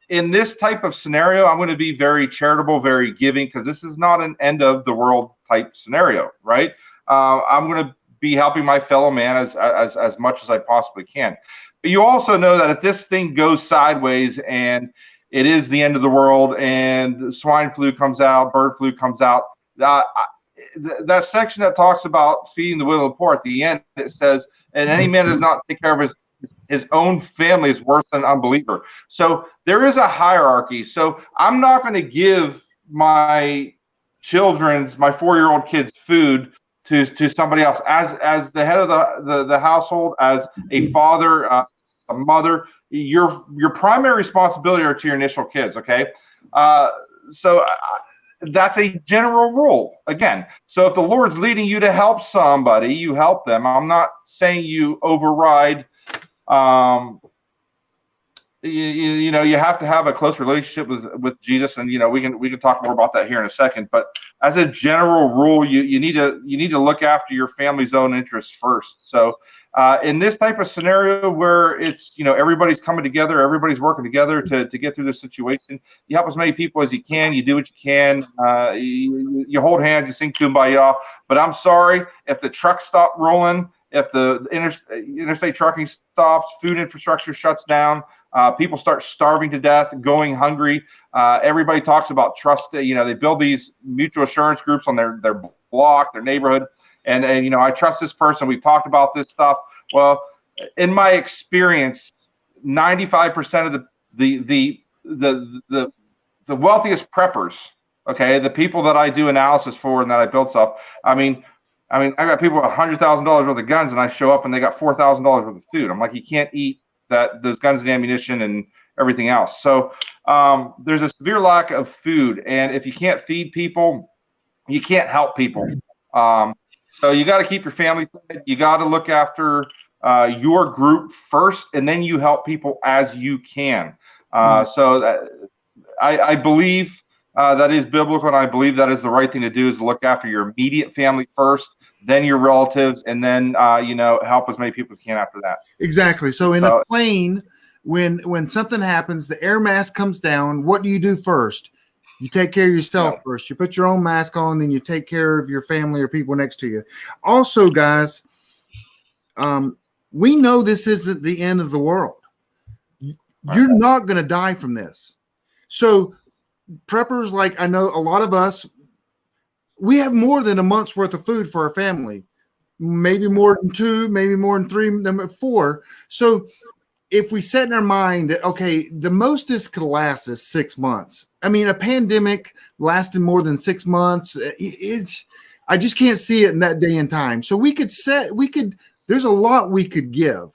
In this type of scenario, I'm going to be very charitable, very giving, because this is not an end of the world type scenario, right? I'm going to be helping my fellow man as much as I possibly can. But you also know that if this thing goes sideways and it is the end of the world and swine flu comes out, bird flu comes out, that section that talks about feeding the widow and the poor at the end, it says, and any man does not take care of his own family is worse than an unbeliever. So there is a hierarchy. So I'm not going to give my 4-year-old kids food to somebody else as the head of the household, as a father, a mother. Your primary responsibility are to your initial kids. Okay, so that's a general rule. Again, so if the Lord's leading you to help somebody, you help them. I'm not saying you override. You have to have a close relationship with Jesus, and we can talk more about that here in a second. But as a general rule, you need to look after your family's own interests first. So in this type of scenario where it's everybody's coming together, everybody's working together to get through this situation, you help as many people as you can. You do what you can. You hold hands, you sing Kumbaya. But I'm sorry if the trucks stop rolling, if the interstate trucking stops, food infrastructure shuts down. People start starving to death, going hungry. Everybody talks about trust. They build these mutual assurance groups on their block, their neighborhood, and I trust this person. We've talked about this stuff. Well, in my experience, 95% of the wealthiest preppers, okay, the people that I do analysis for and that I build stuff. I got people with $100,000 worth of guns, and I show up and they got $4,000 worth of food. I'm like, you can't eat those guns and ammunition and everything else. So there's a severe lack of food, and if you can't feed people, you can't help people. So you got to keep your family fed. You got to look after your group first, and then you help people as you can. So I believe that is biblical, and I believe that is the right thing to do, is to look after your immediate family first, then your relatives, and then help as many people as you can after that. Exactly. So in a plane, when something happens, the air mask comes down. What do you do first? You take care of yourself first. You put your own mask on, then you take care of your family or people next to you. Also, guys, we know this isn't the end of the world. You're not going to die from this. So preppers, like I know a lot of us, we have more than a month's worth of food for our family, maybe more than 2, maybe more than 3, maybe 4. So if we set in our mind that, okay, the most this could last is 6 months. I mean, a pandemic lasting more than 6 months, I just can't see it in that day and time. So there's a lot we could give,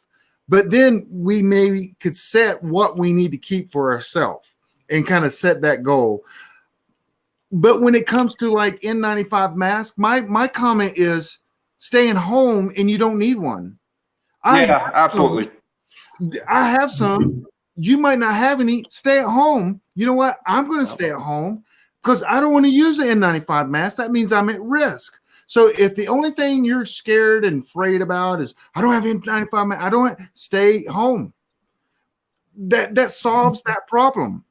but then we maybe could set what we need to keep for ourselves and kind of set that goal. But when it comes to like N95 mask, my comment is staying home and you don't need one. Absolutely. I have some. You might not have any. Stay at home. You know what? I'm going to stay at home because I don't want to use an N95 mask. That means I'm at risk. So if the only thing you're scared and afraid about is I don't have N95 mask, I don't stay home. That solves that problem.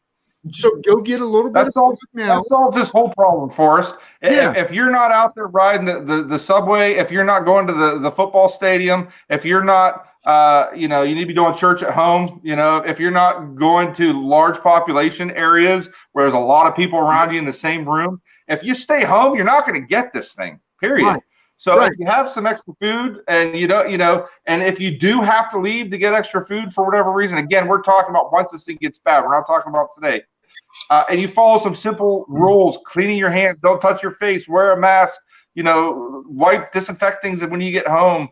So go get a little bit of food now. That solves this whole problem for us. If you're not out there riding the subway, if you're not going to the football stadium, if you're not you need to be doing church at home, if you're not going to large population areas where there's a lot of people around you in the same room, if you stay home, you're not going to get this thing, period. Right. So if you have some extra food and and if you do have to leave to get extra food for whatever reason, again, we're talking about once this thing gets bad, we're not talking about today. And you follow some simple rules, cleaning your hands, don't touch your face, wear a mask, disinfect things when you get home.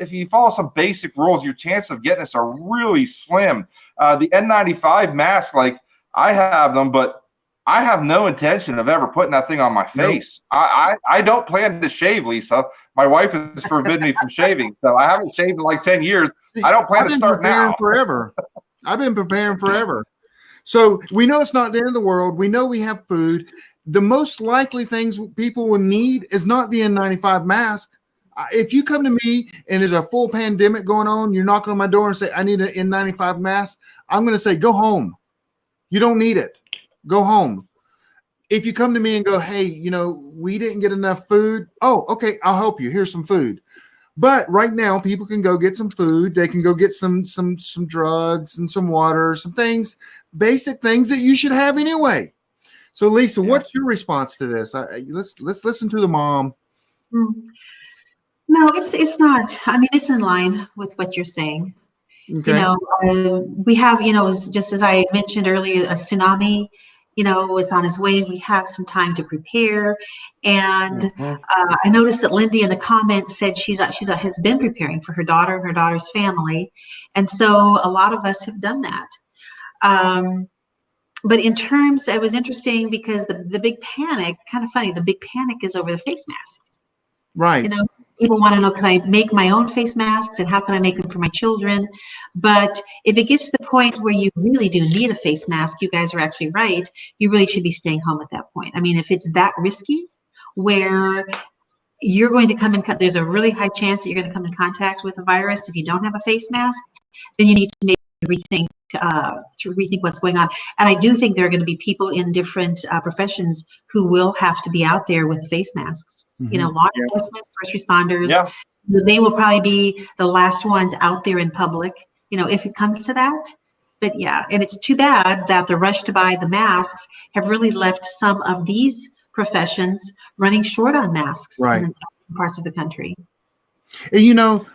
If you follow some basic rules, your chance of getting this are really slim. The N95 mask, like I have them, but I have no intention of ever putting that thing on my face. Nope. I don't plan to shave, Lisa. My wife has forbidden me from shaving, so I haven't shaved in like 10 years. I don't plan to start now. I've been preparing forever. So we know it's not the end of the world. We know we have food. The most likely things people will need is not the N95 mask. If you come to me and there's a full pandemic going on, you're knocking on my door and say, I need an N95 mask, I'm going to say, go home. You don't need it. Go home. If you come to me and go, hey, we didn't get enough food. Oh, okay, I'll help you. Here's some food. But right now, people can go get some food. They can go get some drugs and some water, some things, basic things that you should have anyway. So, Lisa, what's your response to this? Let's listen to the mom. No, it's not. I mean, it's in line with what you're saying. Okay. We have, just as I mentioned earlier, a tsunami. It's on its way. We have some time to prepare. And I noticed that Lindy in the comments said she has been preparing for her daughter and her daughter's family. And so a lot of us have done that. But in terms, it was interesting because the big panic, kind of funny, the big panic is over the face masks. Right. People want to know, can I make my own face masks and how can I make them for my children? But if it gets to the point where you really do need a face mask, you guys are actually right. You really should be staying home at that point. I mean, if it's that risky where you're going to come in, there's a really high chance that you're going to come in contact with a virus. If you don't have a face mask, then you need to maybe rethink what's going on. And I do think there are going to be people in different professions who will have to be out there with face masks. Law enforcement, first responders, they will probably be the last ones out there in public, if it comes to that. But and it's too bad that the rush to buy the masks have really left some of these professions running short on masks in parts of the country. And no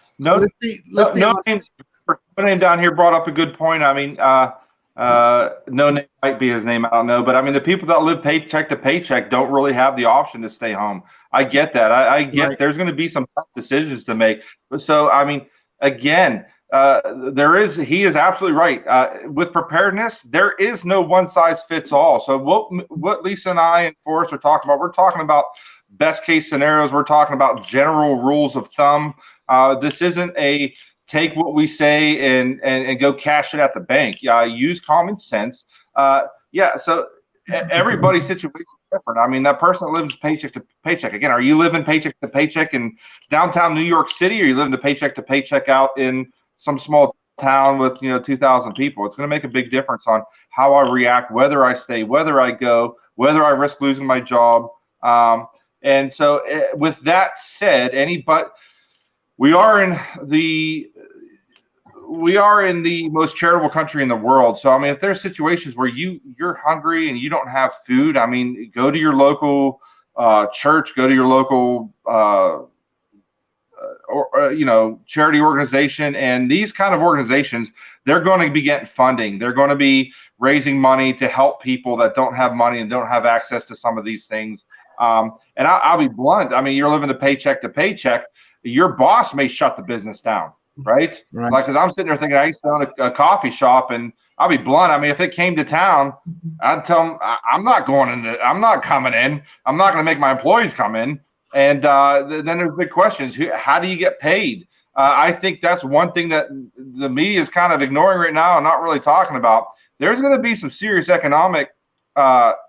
name down here brought up a good point. I mean, no name might be his name, I don't know, but I mean, the people that live paycheck to paycheck don't really have the option to stay home. I get that. I get there's going to be some tough decisions to make. So, I mean, again, he is absolutely right. With preparedness, there is no one size fits all. So what Lisa and I and Forrest are talking about, we're talking about best case scenarios. We're talking about general rules of thumb. This isn't a take what we say and go cash it at the bank. Use common sense. So everybody's situation is different. I mean, that person that lives paycheck to paycheck. Again, are you living paycheck to paycheck in downtown New York City, or are you living to paycheck out in some small town with 2,000 people? It's going to make a big difference on how I react, whether I stay, whether I go, whether I risk losing my job. And so, with that said, we are in the most charitable country in the world. So, I mean, if there's situations where you're hungry and you don't have food, I mean, go to your local church, go to your local charity organization. And these kind of organizations, they're going to be getting funding. They're going to be raising money to help people that don't have money and don't have access to some of these things. And I'll be blunt. I mean, you're living to paycheck. Your boss may shut the business down, right? Like, because I'm sitting there thinking, I used to own a coffee shop, and I'll be blunt. I mean, if it came to town, I'd tell them, I'm not coming in. I'm not going to make my employees come in. And then there's big questions. How do you get paid? I think that's one thing that the media is kind of ignoring right now and not really talking about. There's going to be some serious economic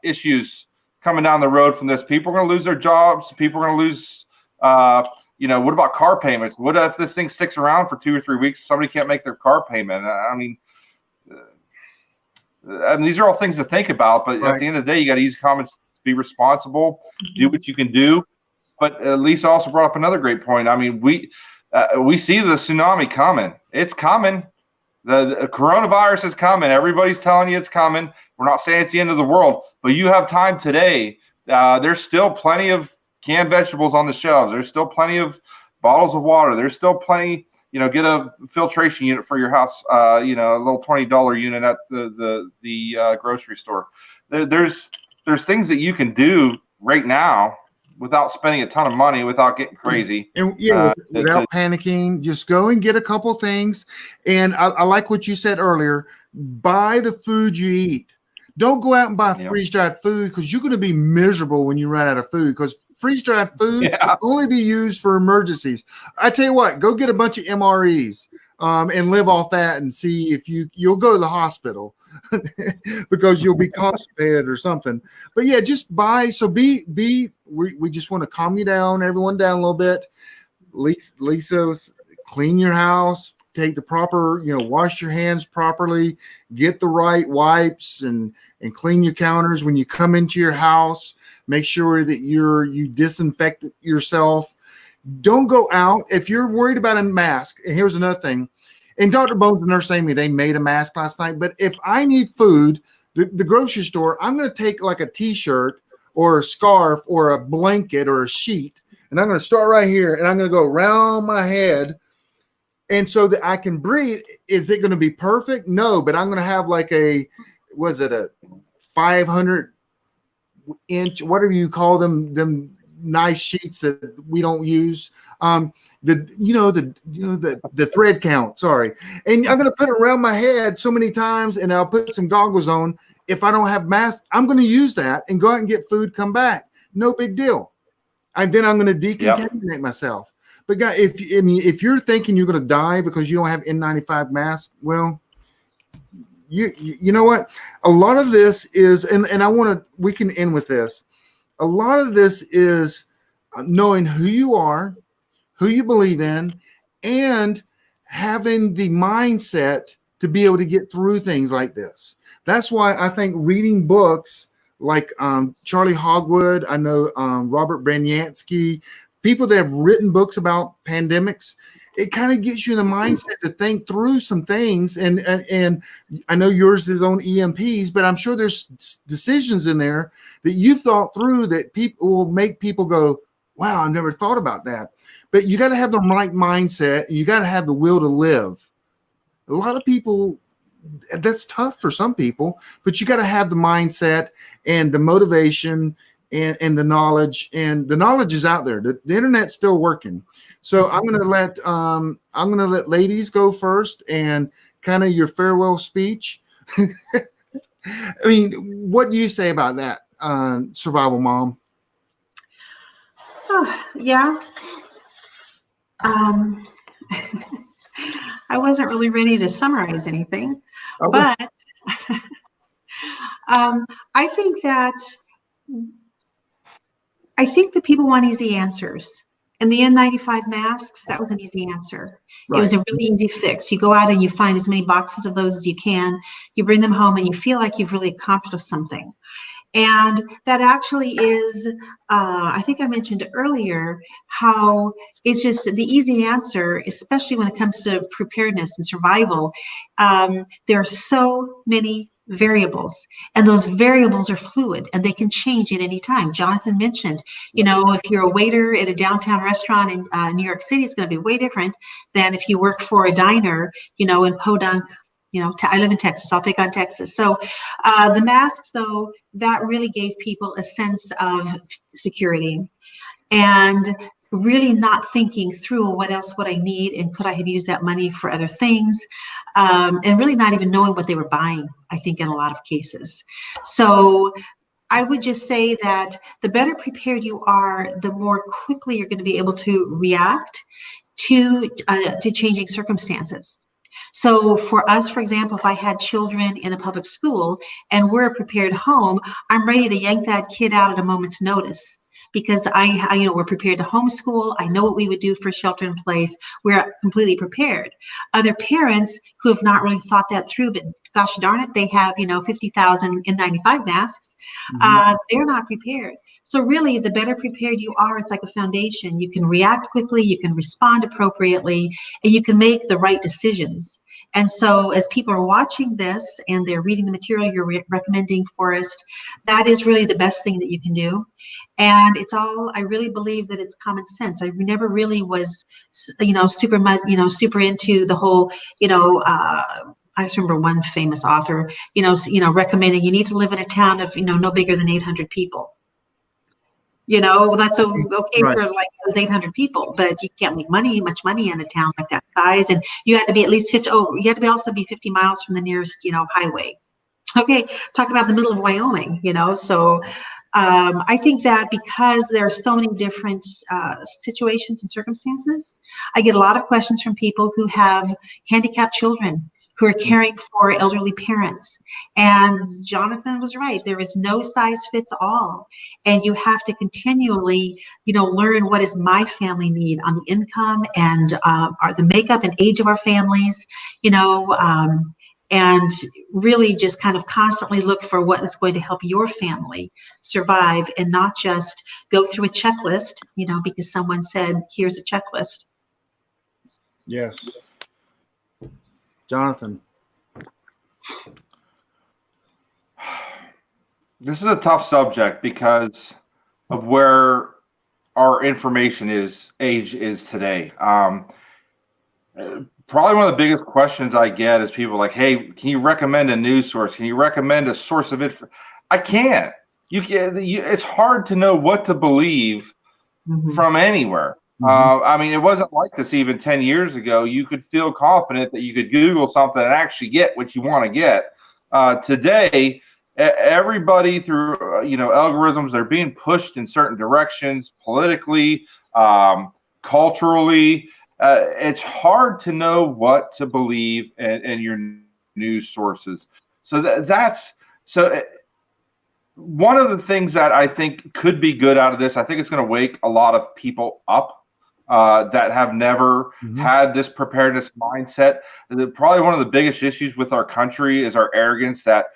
issues coming down the road from this. People are going to lose their jobs. People are going to lose, what about car payments? What if this thing sticks around for 2 or 3 weeks? Somebody can't make their car payment. I mean, these are all things to think about. But at the end of the day, you got to use common sense, be responsible, do what you can do. But Lisa also brought up another great point. I mean, we see the tsunami coming. It's coming. The coronavirus is coming. Everybody's telling you it's coming. We're not saying it's the end of the world, but you have time today. There's still plenty of canned vegetables on the shelves. There's still plenty of bottles of water. There's still plenty, get a filtration unit for your house, a little $20 unit at the grocery store. There's things that you can do right now without spending a ton of money, without getting crazy. And without panicking, just go and get a couple things. And I like what you said earlier, buy the food you eat. Don't go out and buy freeze-dried food, because you're going to be miserable when you run out of food, because freeze-dried food can only be used for emergencies. I tell you what, go get a bunch of MREs and live off that and see if you'll go to the hospital because you'll be constipated or something. But yeah, just buy. So we just want to calm you down, everyone down a little bit. Lisa, clean your house, take the proper, wash your hands properly, get the right wipes and clean your counters when you come into your house. Make sure that you disinfect yourself. Don't go out if you're worried about a mask. And here's another thing. And Dr. Bones, the nurse, saying to me, they made a mask last night. But if I need food, the grocery store, I'm going to take like a T-shirt or a scarf or a blanket or a sheet, and I'm going to start right here, and I'm going to go around my head, and so that I can breathe. Is it going to be perfect? No, but I'm going to have like a 500 inch, whatever you call them nice sheets that we don't use. The thread count, sorry. And I'm going to put it around my head so many times, and I'll put some goggles on. If I don't have masks, I'm going to use that and go out and get food, come back. No big deal. And then I'm going to decontaminate myself. But guys, if you're thinking you're going to die because you don't have N95 masks, well, you know what? A lot of this is, and we can end with this. A lot of this is knowing who you are, who you believe in, and having the mindset to be able to get through things like this. That's why I think reading books like Charlie Hogwood, I know Robert Branyansky, people that have written books about pandemics, it kind of gets you in the mindset to think through some things. And I know yours is on EMPs, but I'm sure there's decisions in there that you thought through that people will make people go, wow, I've never thought about that. But you got to have the right mindset. And you got to have the will to live. A lot of people, that's tough for some people, but you got to have the mindset and the motivation and the knowledge, and the knowledge is out there. The internet's still working. So I'm going to let ladies go first and kind of your farewell speech. I mean, what do you say about that, Survival Mom? Oh, yeah. I wasn't really ready to summarize anything, but I think that people want easy answers. And the N95 masks, that was an easy answer. Right. It was a really easy fix. You go out and you find as many boxes of those as you can. You bring them home and you feel like you've really accomplished something. And that actually is, I think I mentioned earlier, how it's just the easy answer, especially when it comes to preparedness and survival. There are so many variables, and those variables are fluid and they can change at any time. Jonathan mentioned, if you're a waiter at a downtown restaurant in New York City, it's going to be way different than if you work for a diner, in Podunk. I live in Texas. I'll pick on Texas. So the masks, though, that really gave people a sense of security and really not thinking through what else would I need and could I have used that money for other things, and really not even knowing what they were buying, I think, in a lot of cases. So I would just say that the better prepared you are, the more quickly you're going to be able to react to changing circumstances. So for us, for example, if I had children in a public school and we're a prepared home, I'm ready to yank that kid out at a moment's notice because we're prepared to homeschool. I know what we would do for shelter in place. We're completely prepared. Other parents who have not really thought that through, but gosh darn it, they have, 50,000 N95 masks. They're not prepared. So really, the better prepared you are, it's like a foundation. You can react quickly, you can respond appropriately, and you can make the right decisions. And so as people are watching this and they're reading the material you're recommending, Forrest, that is really the best thing that you can do. And I really believe that it's common sense. I never really was, super into the whole, I just remember one famous author, recommending you need to live in a town of, no bigger than 800 people. That's okay right. For like those 800 people, but you can't make much money in a town like that size. And you have to be at least 50. Oh, you have to also be 50 miles from the nearest, highway. Okay. Talk about the middle of Wyoming, So I think that because there are so many different situations and circumstances, I get a lot of questions from people who have handicapped children, who are caring for elderly parents. And Jonathan was right. There is no size fits all. And you have to continually, learn what does my family need on the income and the makeup and age of our families, and really just kind of constantly look for what is going to help your family survive and not just go through a checklist, because someone said, here's a checklist. Yes. Jonathan. This is a tough subject because of where our information age is today. Probably one of the biggest questions I get is people like, hey, can you recommend a news source? Can you recommend a source of info? I can't. It's hard to know what to believe from anywhere. It wasn't like this even 10 years ago. You could feel confident that you could Google something and actually get what you want to get. Today, everybody through, algorithms, they're being pushed in certain directions politically, culturally. It's hard to know what to believe in your news sources. So that's one of the things that I think could be good out of this. I think it's going to wake a lot of people up that have never had this preparedness mindset. Probably one of the biggest issues with our country is our arrogance that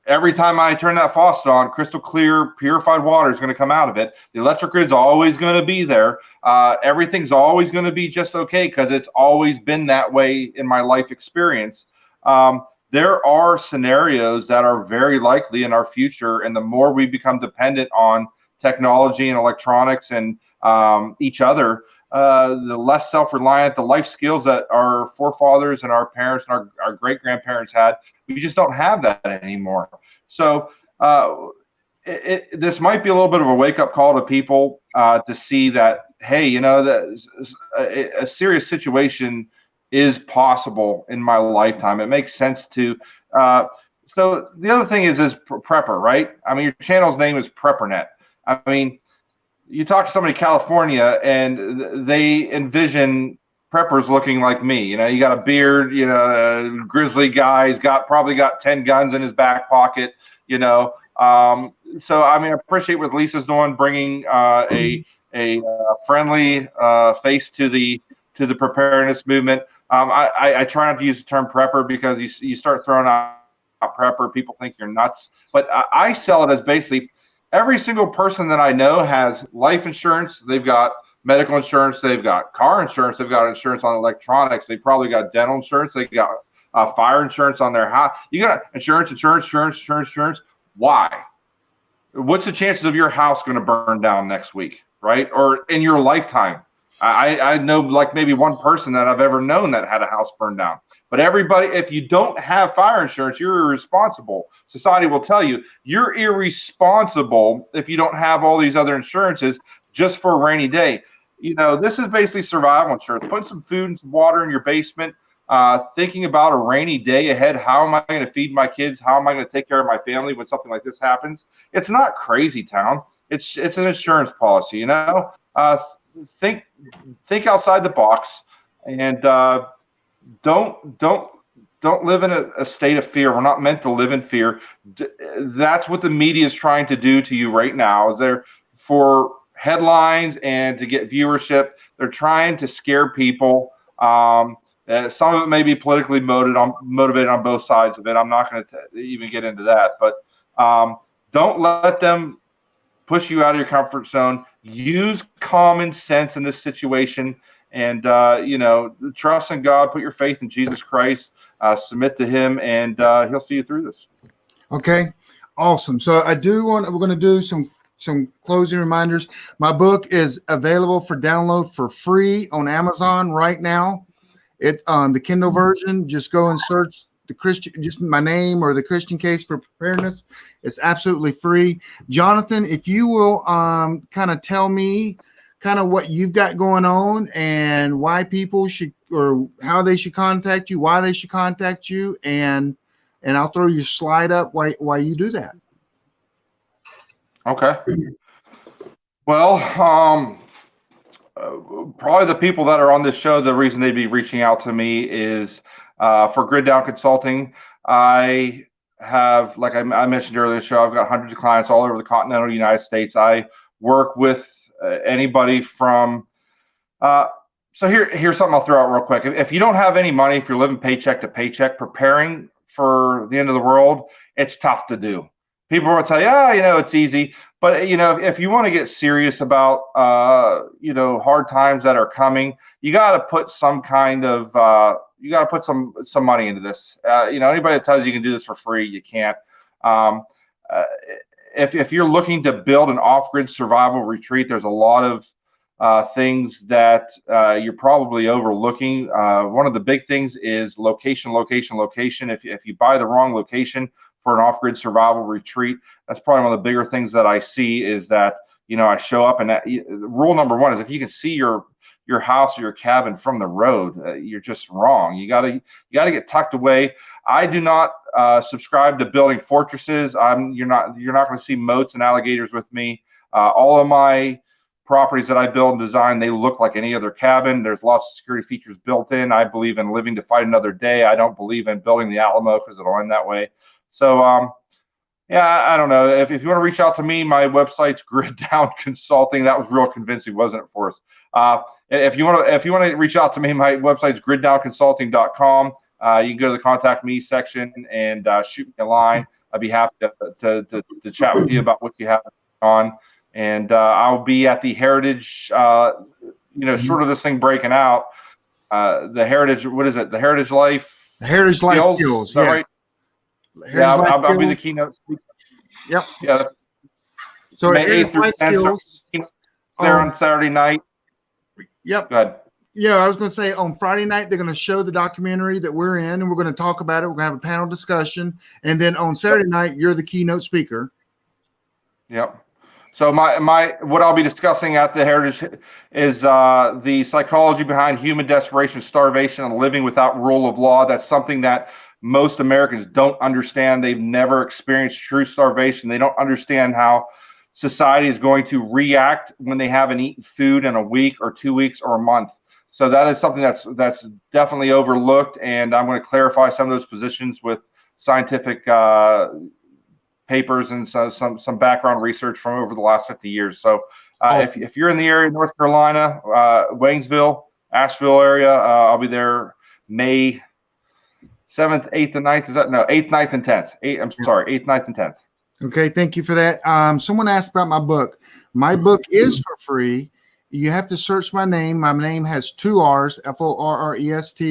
every time I turn that faucet on, crystal clear, purified water is going to come out of it. The electric grid's always going to be there. Everything's always going to be just okay because it's always been that way in my life experience. There are scenarios that are very likely in our future, and the more we become dependent on technology and electronics and each other, the less self-reliant, the life skills that our forefathers and our parents and our great-grandparents had, we just don't have that anymore. So this might be a little bit of a wake-up call to people to see that, hey, you know, that a serious situation is possible in my lifetime. It makes sense to. So the other thing is prepper, right? I mean, your channel's name is PrepperNet. I mean, you talk to somebody in California and they envision preppers looking like me. You know, you got a beard, you know, a grizzly guy. He's probably got 10 guns in his back pocket, you know. So, I mean, I appreciate what Lisa's doing, bringing a friendly face to the preparedness movement. I try not to use the term prepper because you start throwing out prepper, people think you're nuts. But I sell it as basically every single person that I know has life insurance. They've got medical insurance. They've got car insurance. They've got insurance on electronics. They probably got dental insurance. They got fire insurance on their house. You got insurance. Why? What's the chances of your house going to burn down next week, right? Or in your lifetime? I know like maybe one person that I've ever known that had a house burned down. But everybody, if you don't have fire insurance, you're irresponsible. Society will tell you you're irresponsible if you don't have all these other insurances just for a rainy day. You know, this is basically survival insurance. Putting some food and some water in your basement, thinking about a rainy day ahead. How am I going to feed my kids? How am I going to take care of my family when something like this happens? It's not crazy town. It's an insurance policy, you know. Think outside the box, and don't live in a state of fear. We're not meant to live in fear. That's what the media is trying to do to you right now. Is there for headlines and to get viewership? They're trying to scare people. Some of it may be politically motivated on both sides of it. I'm not going to even get into that, but don't let them push you out of your comfort zone. Use common sense in this situation, and you know, trust in God. Put your faith in Jesus Christ. Submit to Him, and He'll see you through this. Okay, awesome. So we're going to do some closing reminders. My book is available for download for free on Amazon right now. It's on the Kindle version. Just go and search the Christian, just my name or the Christian Case for Preparedness. It's absolutely free. Jonathan, if you will kind of tell me kind of what you've got going on and why people should, or how they should contact you, why they should contact you, and I'll throw your slide up why you do that. Okay. Well, probably the people that are on this show, the reason they'd be reaching out to me is for Grid Down Consulting. I have, like I mentioned earlier in the show, I've got hundreds of clients all over the continental United States. I work with anybody from, so here's something I'll throw out real quick. If you don't have any money, if you're living paycheck to paycheck, preparing for the end of the world, it's tough to do. People will tell you, you know, it's easy. But, you know, if you want to get serious about, you know, hard times that are coming, you got to put some kind of, you got to put some money into this. You know, anybody that tells you you can do this for free, you can't. If you're looking to build an off-grid survival retreat, there's a lot of things that you're probably overlooking. One of the big things is location. If you buy the wrong location for an off-grid survival retreat, that's probably one of the bigger things that I see is that, you know, I show up and rule number one is if you can see your house or your cabin from the road, you're just wrong. You gotta get tucked away. I do not subscribe to building fortresses. You're not going to see moats and alligators with me. All of my properties that I build and design, they look like any other cabin. There's lots of security features built in. I believe in living to fight another day. I don't believe in building the Alamo because it'll end that way. So, yeah, I don't know. If you want to reach out to me, my website's Grid Down Consulting. That was real convincing, wasn't it, for us? If you want to reach out to me, my website's griddownconsulting.com. You can go to the contact me section and shoot me a line. I'd be happy to chat with you about what you have on. And I'll be at the Heritage, you know, short of this thing breaking out, the Heritage, what is it? The Heritage Life? The Heritage Life Skills, is that right? Yeah, I'll be the keynote speaker. Yep. Yeah. So May 8th through 10th, there on Saturday night. Yep. Go ahead. Yeah, I was going to say on Friday night, they're going to show the documentary that we're in, and we're going to talk about it. We're going to have a panel discussion. And then on Saturday night, you're the keynote speaker. Yep. So what I'll be discussing at the Heritage is the psychology behind human desperation, starvation, and living without rule of law. That's something that most Americans don't understand. They've never experienced true starvation. They don't understand how society is going to react when they haven't eaten food in a week or 2 weeks or a month. So that is something that's definitely overlooked, and I'm going to clarify some of those positions with scientific papers and some background research from over the last 50 years. So if you're in the area of North Carolina, Waynesville, Asheville area, I'll be there May 7th, 8th, and 9th. Is that no 8th, 9th, and 10th? 8th, 9th, and 10th. Okay, thank you for that. Someone asked about my book. My book is for free. You have to search my name. My name has 2 R's, Forrest,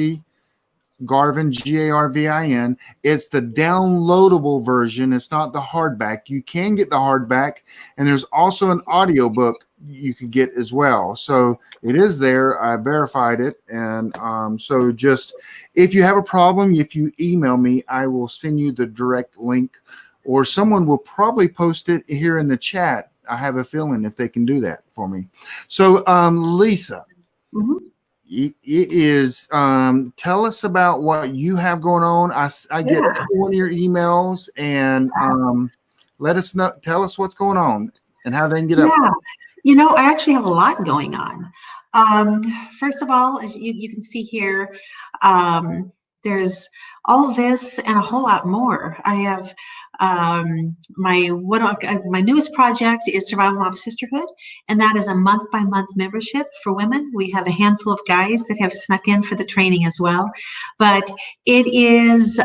Garvin, Garvin. It's the downloadable version. It's not the hardback. You can get the hardback, and there's also an audio book you could get as well. So it is there. I verified it. And so just if you have a problem, if you email me, I will send you the direct link, or someone will probably post it here in the chat. I have a feeling if they can do that for me. So Lisa, it is tell us about what you have going on. I get one of your emails, and let us know, tell us what's going on and how they can get up. You know, I actually have a lot going on. First of all, as you can see here, there's all of this and a whole lot more. I have my newest project is Survival Mom Sisterhood, and that is a month-by-month membership for women. We have a handful of guys that have snuck in for the training as well, but it is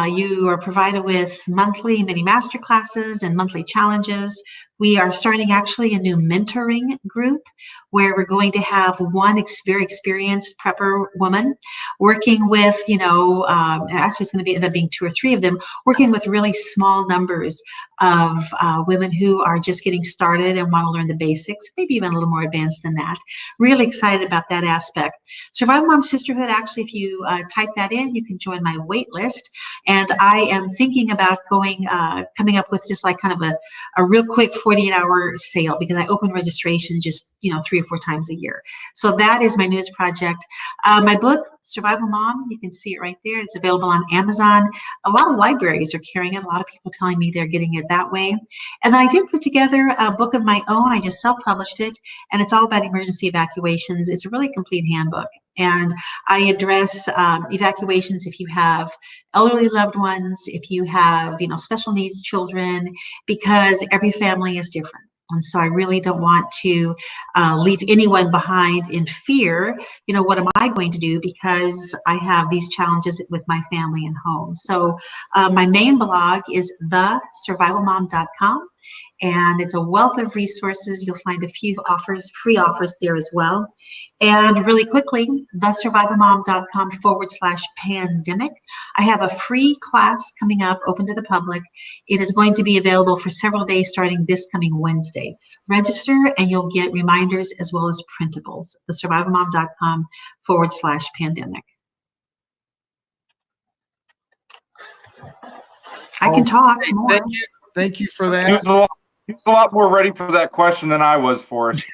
you are provided with monthly mini master classes and monthly challenges. We are starting actually a new mentoring group where we're going to have one very experienced prepper woman working with, actually it's going to end up being 2 or 3 of them, working with really small numbers of women who are just getting started and want to learn the basics, maybe even a little more advanced than that. Really excited about that aspect. Survival Mom Sisterhood, actually, if you type that in, you can join my wait list. And I am thinking about coming up with just like kind of a real quick 48-hour sale, because I open registration just 3 or 4 times a year. So that is my newest project. My book, Survival Mom, you can see it right there. It's available on Amazon. A lot of libraries are carrying it. A lot of people telling me they're getting it that way. And then I did put together a book of my own. I just self-published it, and it's all about emergency evacuations. It's a really complete handbook. And I address evacuations if you have elderly loved ones, if you have, special needs children, because every family is different. And so I really don't want to leave anyone behind in fear. What am I going to do because I have these challenges with my family and home? So my main blog is thesurvivalmom.com. And it's a wealth of resources. You'll find a few free offers there as well. And really quickly, thesurvivalmom.com/pandemic. I have a free class coming up, open to the public. It is going to be available for several days starting this coming Wednesday. Register and you'll get reminders as well as printables. thesurvivalmom.com/pandemic. I can talk more. Thank you for that. He's a lot more ready for that question than I was, Forrest.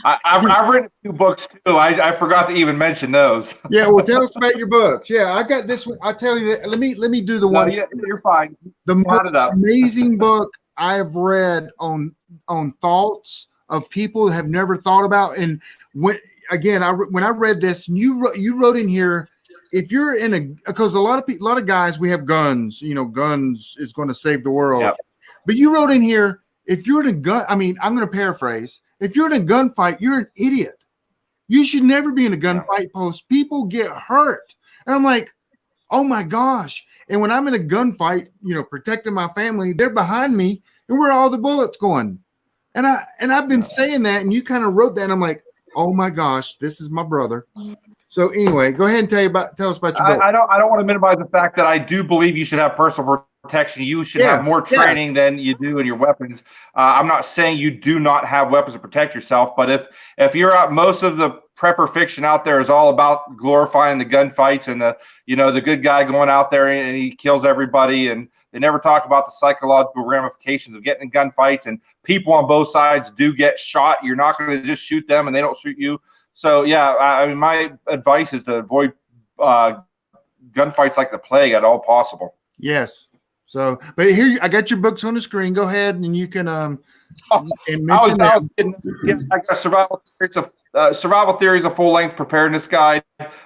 I've written 2 books too. I forgot to even mention those. Yeah, well, tell us about your books. Yeah, I got this one. I'll tell you that. Let me do the one. Yeah, you're fine. The most amazing book I've read on thoughts of people have never thought about. And when I read this, and you wrote in here, if you're because a lot of guys, we have guns. Guns is going to save the world. Yep. But you wrote in here, if you're in a gun, I'm going to paraphrase. If you're in a gunfight, you're an idiot. You should never be in a gunfight post. People get hurt. And I'm like, oh my gosh. And when I'm in a gunfight, protecting my family, they're behind me, and where are all the bullets going? And I've been saying that, and you kind of wrote that, and I'm like, oh my gosh, this is my brother. So anyway, go ahead and tell us about your book. I don't want to minimize the fact that I do believe you should have personal protection. You should have more training than you do in your weapons. I'm not saying you do not have weapons to protect yourself, but if you're out, most of the prepper fiction out there is all about glorifying the gunfights and the good guy going out there and he kills everybody, and They never talk about the psychological ramifications of getting in gunfights, and people on both sides do get shot. You're not going to just shoot them and they don't shoot you. So yeah, I mean, my advice is to avoid gunfights like the plague at all possible. Yes. So, but here I got your books on the screen. Go ahead and you can and mention that. I got Survival Theories, a full-length preparedness guide.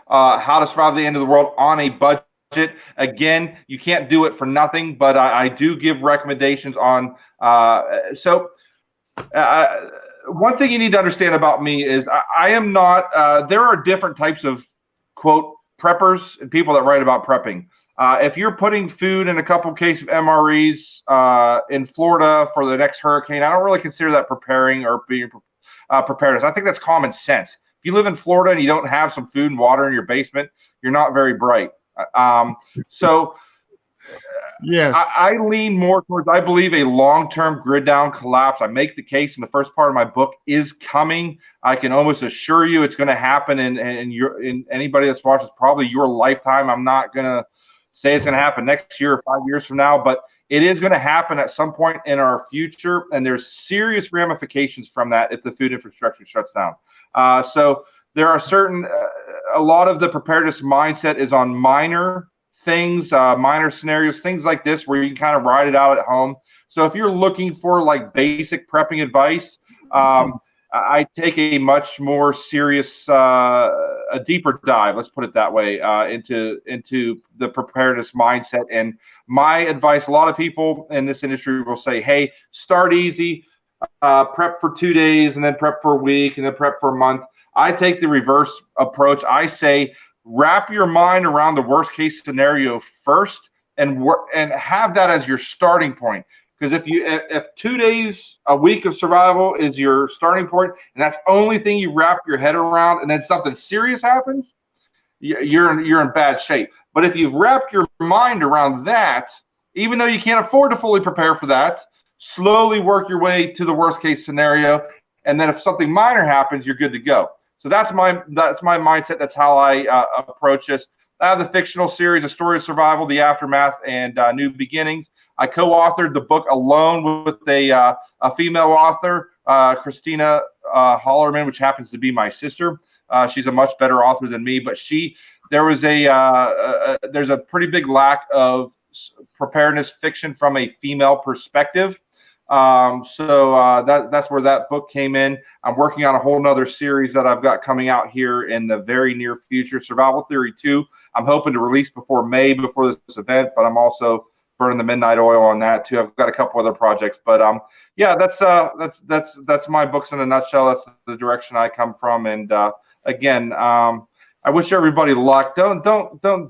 How to survive the end of the world on a budget. Again, you can't do it for nothing, but I do give recommendations on. One thing you need to understand about me is I am not. There are different types of quote preppers and people that write about prepping. If you're putting food in a couple cases of MREs in Florida for the next hurricane, I don't really consider that preparing or being preparedness. I think that's common sense. If you live in Florida and you don't have some food and water in your basement, you're not very bright. Yeah, I lean more towards, I believe, a long-term grid down collapse. I make the case in the first part of my book is coming. I can almost assure you it's going to happen in anybody that's watched probably your lifetime. I'm not going to say it's going to happen next year or 5 years from now, but it is going to happen at some point in our future, and there's serious ramifications from that if the food infrastructure shuts down. So there are certain, a lot of the preparedness mindset is on minor things, minor scenarios, things like this where you can kind of ride it out at home. So if you're looking for like basic prepping advice, I take a much more serious, a deeper dive, let's put it that way, into the preparedness mindset. And my advice, a lot of people in this industry will say, hey, start easy, prep for 2 days and then prep for a week and then prep for a month. I take the reverse approach. I say, wrap your mind around the worst case scenario first and have that as your starting point. Because if 2 days, a week of survival is your starting point, and that's the only thing you wrap your head around, and then something serious happens, you're in bad shape. But if you've wrapped your mind around that, even though you can't afford to fully prepare for that, slowly work your way to the worst case scenario, and then if something minor happens, you're good to go. So that's my mindset. That's how I approach this. I have the fictional series, A Story of Survival, The Aftermath, and New Beginnings. I co-authored the book alone with a female author, Christina Hollerman, which happens to be my sister. She's a much better author than me, but there's a pretty big lack of preparedness fiction from a female perspective. So that's where that book came in. I'm working on a whole nother series that I've got coming out here in the very near future, Survival Theory 2. I'm hoping to release before May, before this event, but I'm also burning the midnight oil on that too. I've got a couple other projects, but yeah, that's my books in a nutshell. That's the direction I come from. And again, I wish everybody luck. Don't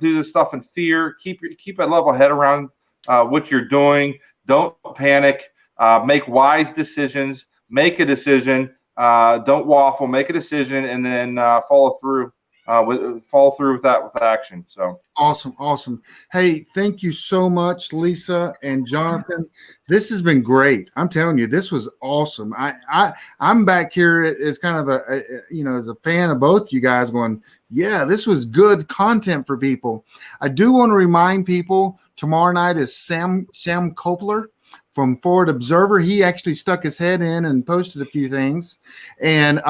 do this stuff in fear. Keep a level head around what you're doing. Don't panic. Make wise decisions. Make a decision. Don't waffle. Make a decision, and then follow through with that with action. So awesome. Hey, thank you so much, Lisa and Jonathan. This has been great. I'm telling you, this was awesome. I'm back here as kind of as a fan of both you guys, going, yeah, this was good content for people. I do want to remind people tomorrow night is Sam Kopler from Forward Observer. He actually stuck his head in and posted a few things, and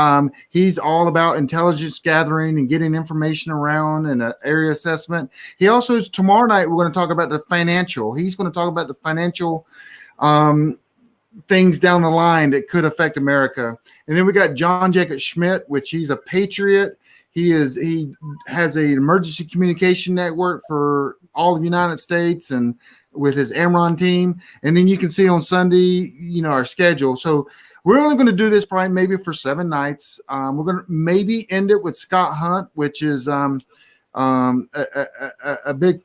he's all about intelligence gathering and getting information around and area assessment. He also, tomorrow night, we're going to talk about the financial. He's going to talk about the financial things down the line that could affect America. And then we got John Jacob Schmidt, which he's a patriot. He has an emergency communication network for all of the United States and with his Amron team. And then you can see on Sunday, our schedule. So we're only going to do this probably maybe for 7 nights. We're going to maybe end it with Scott Hunt, which is a big,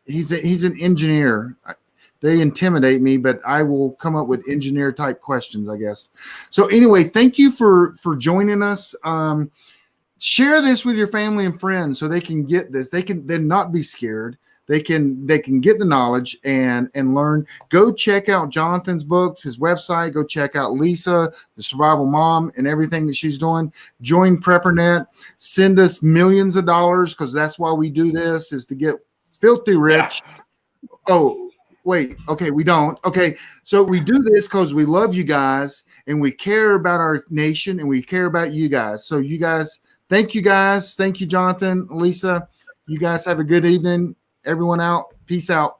he's an engineer. They intimidate me, but I will come up with engineer type questions, I guess. So anyway, thank you for joining us. Share this with your family and friends so they can get this. They're not be scared. They can get the knowledge and learn. Go check out Jonathan's books, his website. Go check out Lisa, the survival mom, and everything that she's doing. Join PrepperNet. Send us millions of dollars, because that's why we do this, is to get filthy rich. Oh, wait. Okay, we don't. Okay, so we do this because we love you guys and we care about our nation and we care about you guys. So you guys, thank you guys. Thank you, Jonathan, Lisa. You guys have a good evening. Everyone out. Peace out.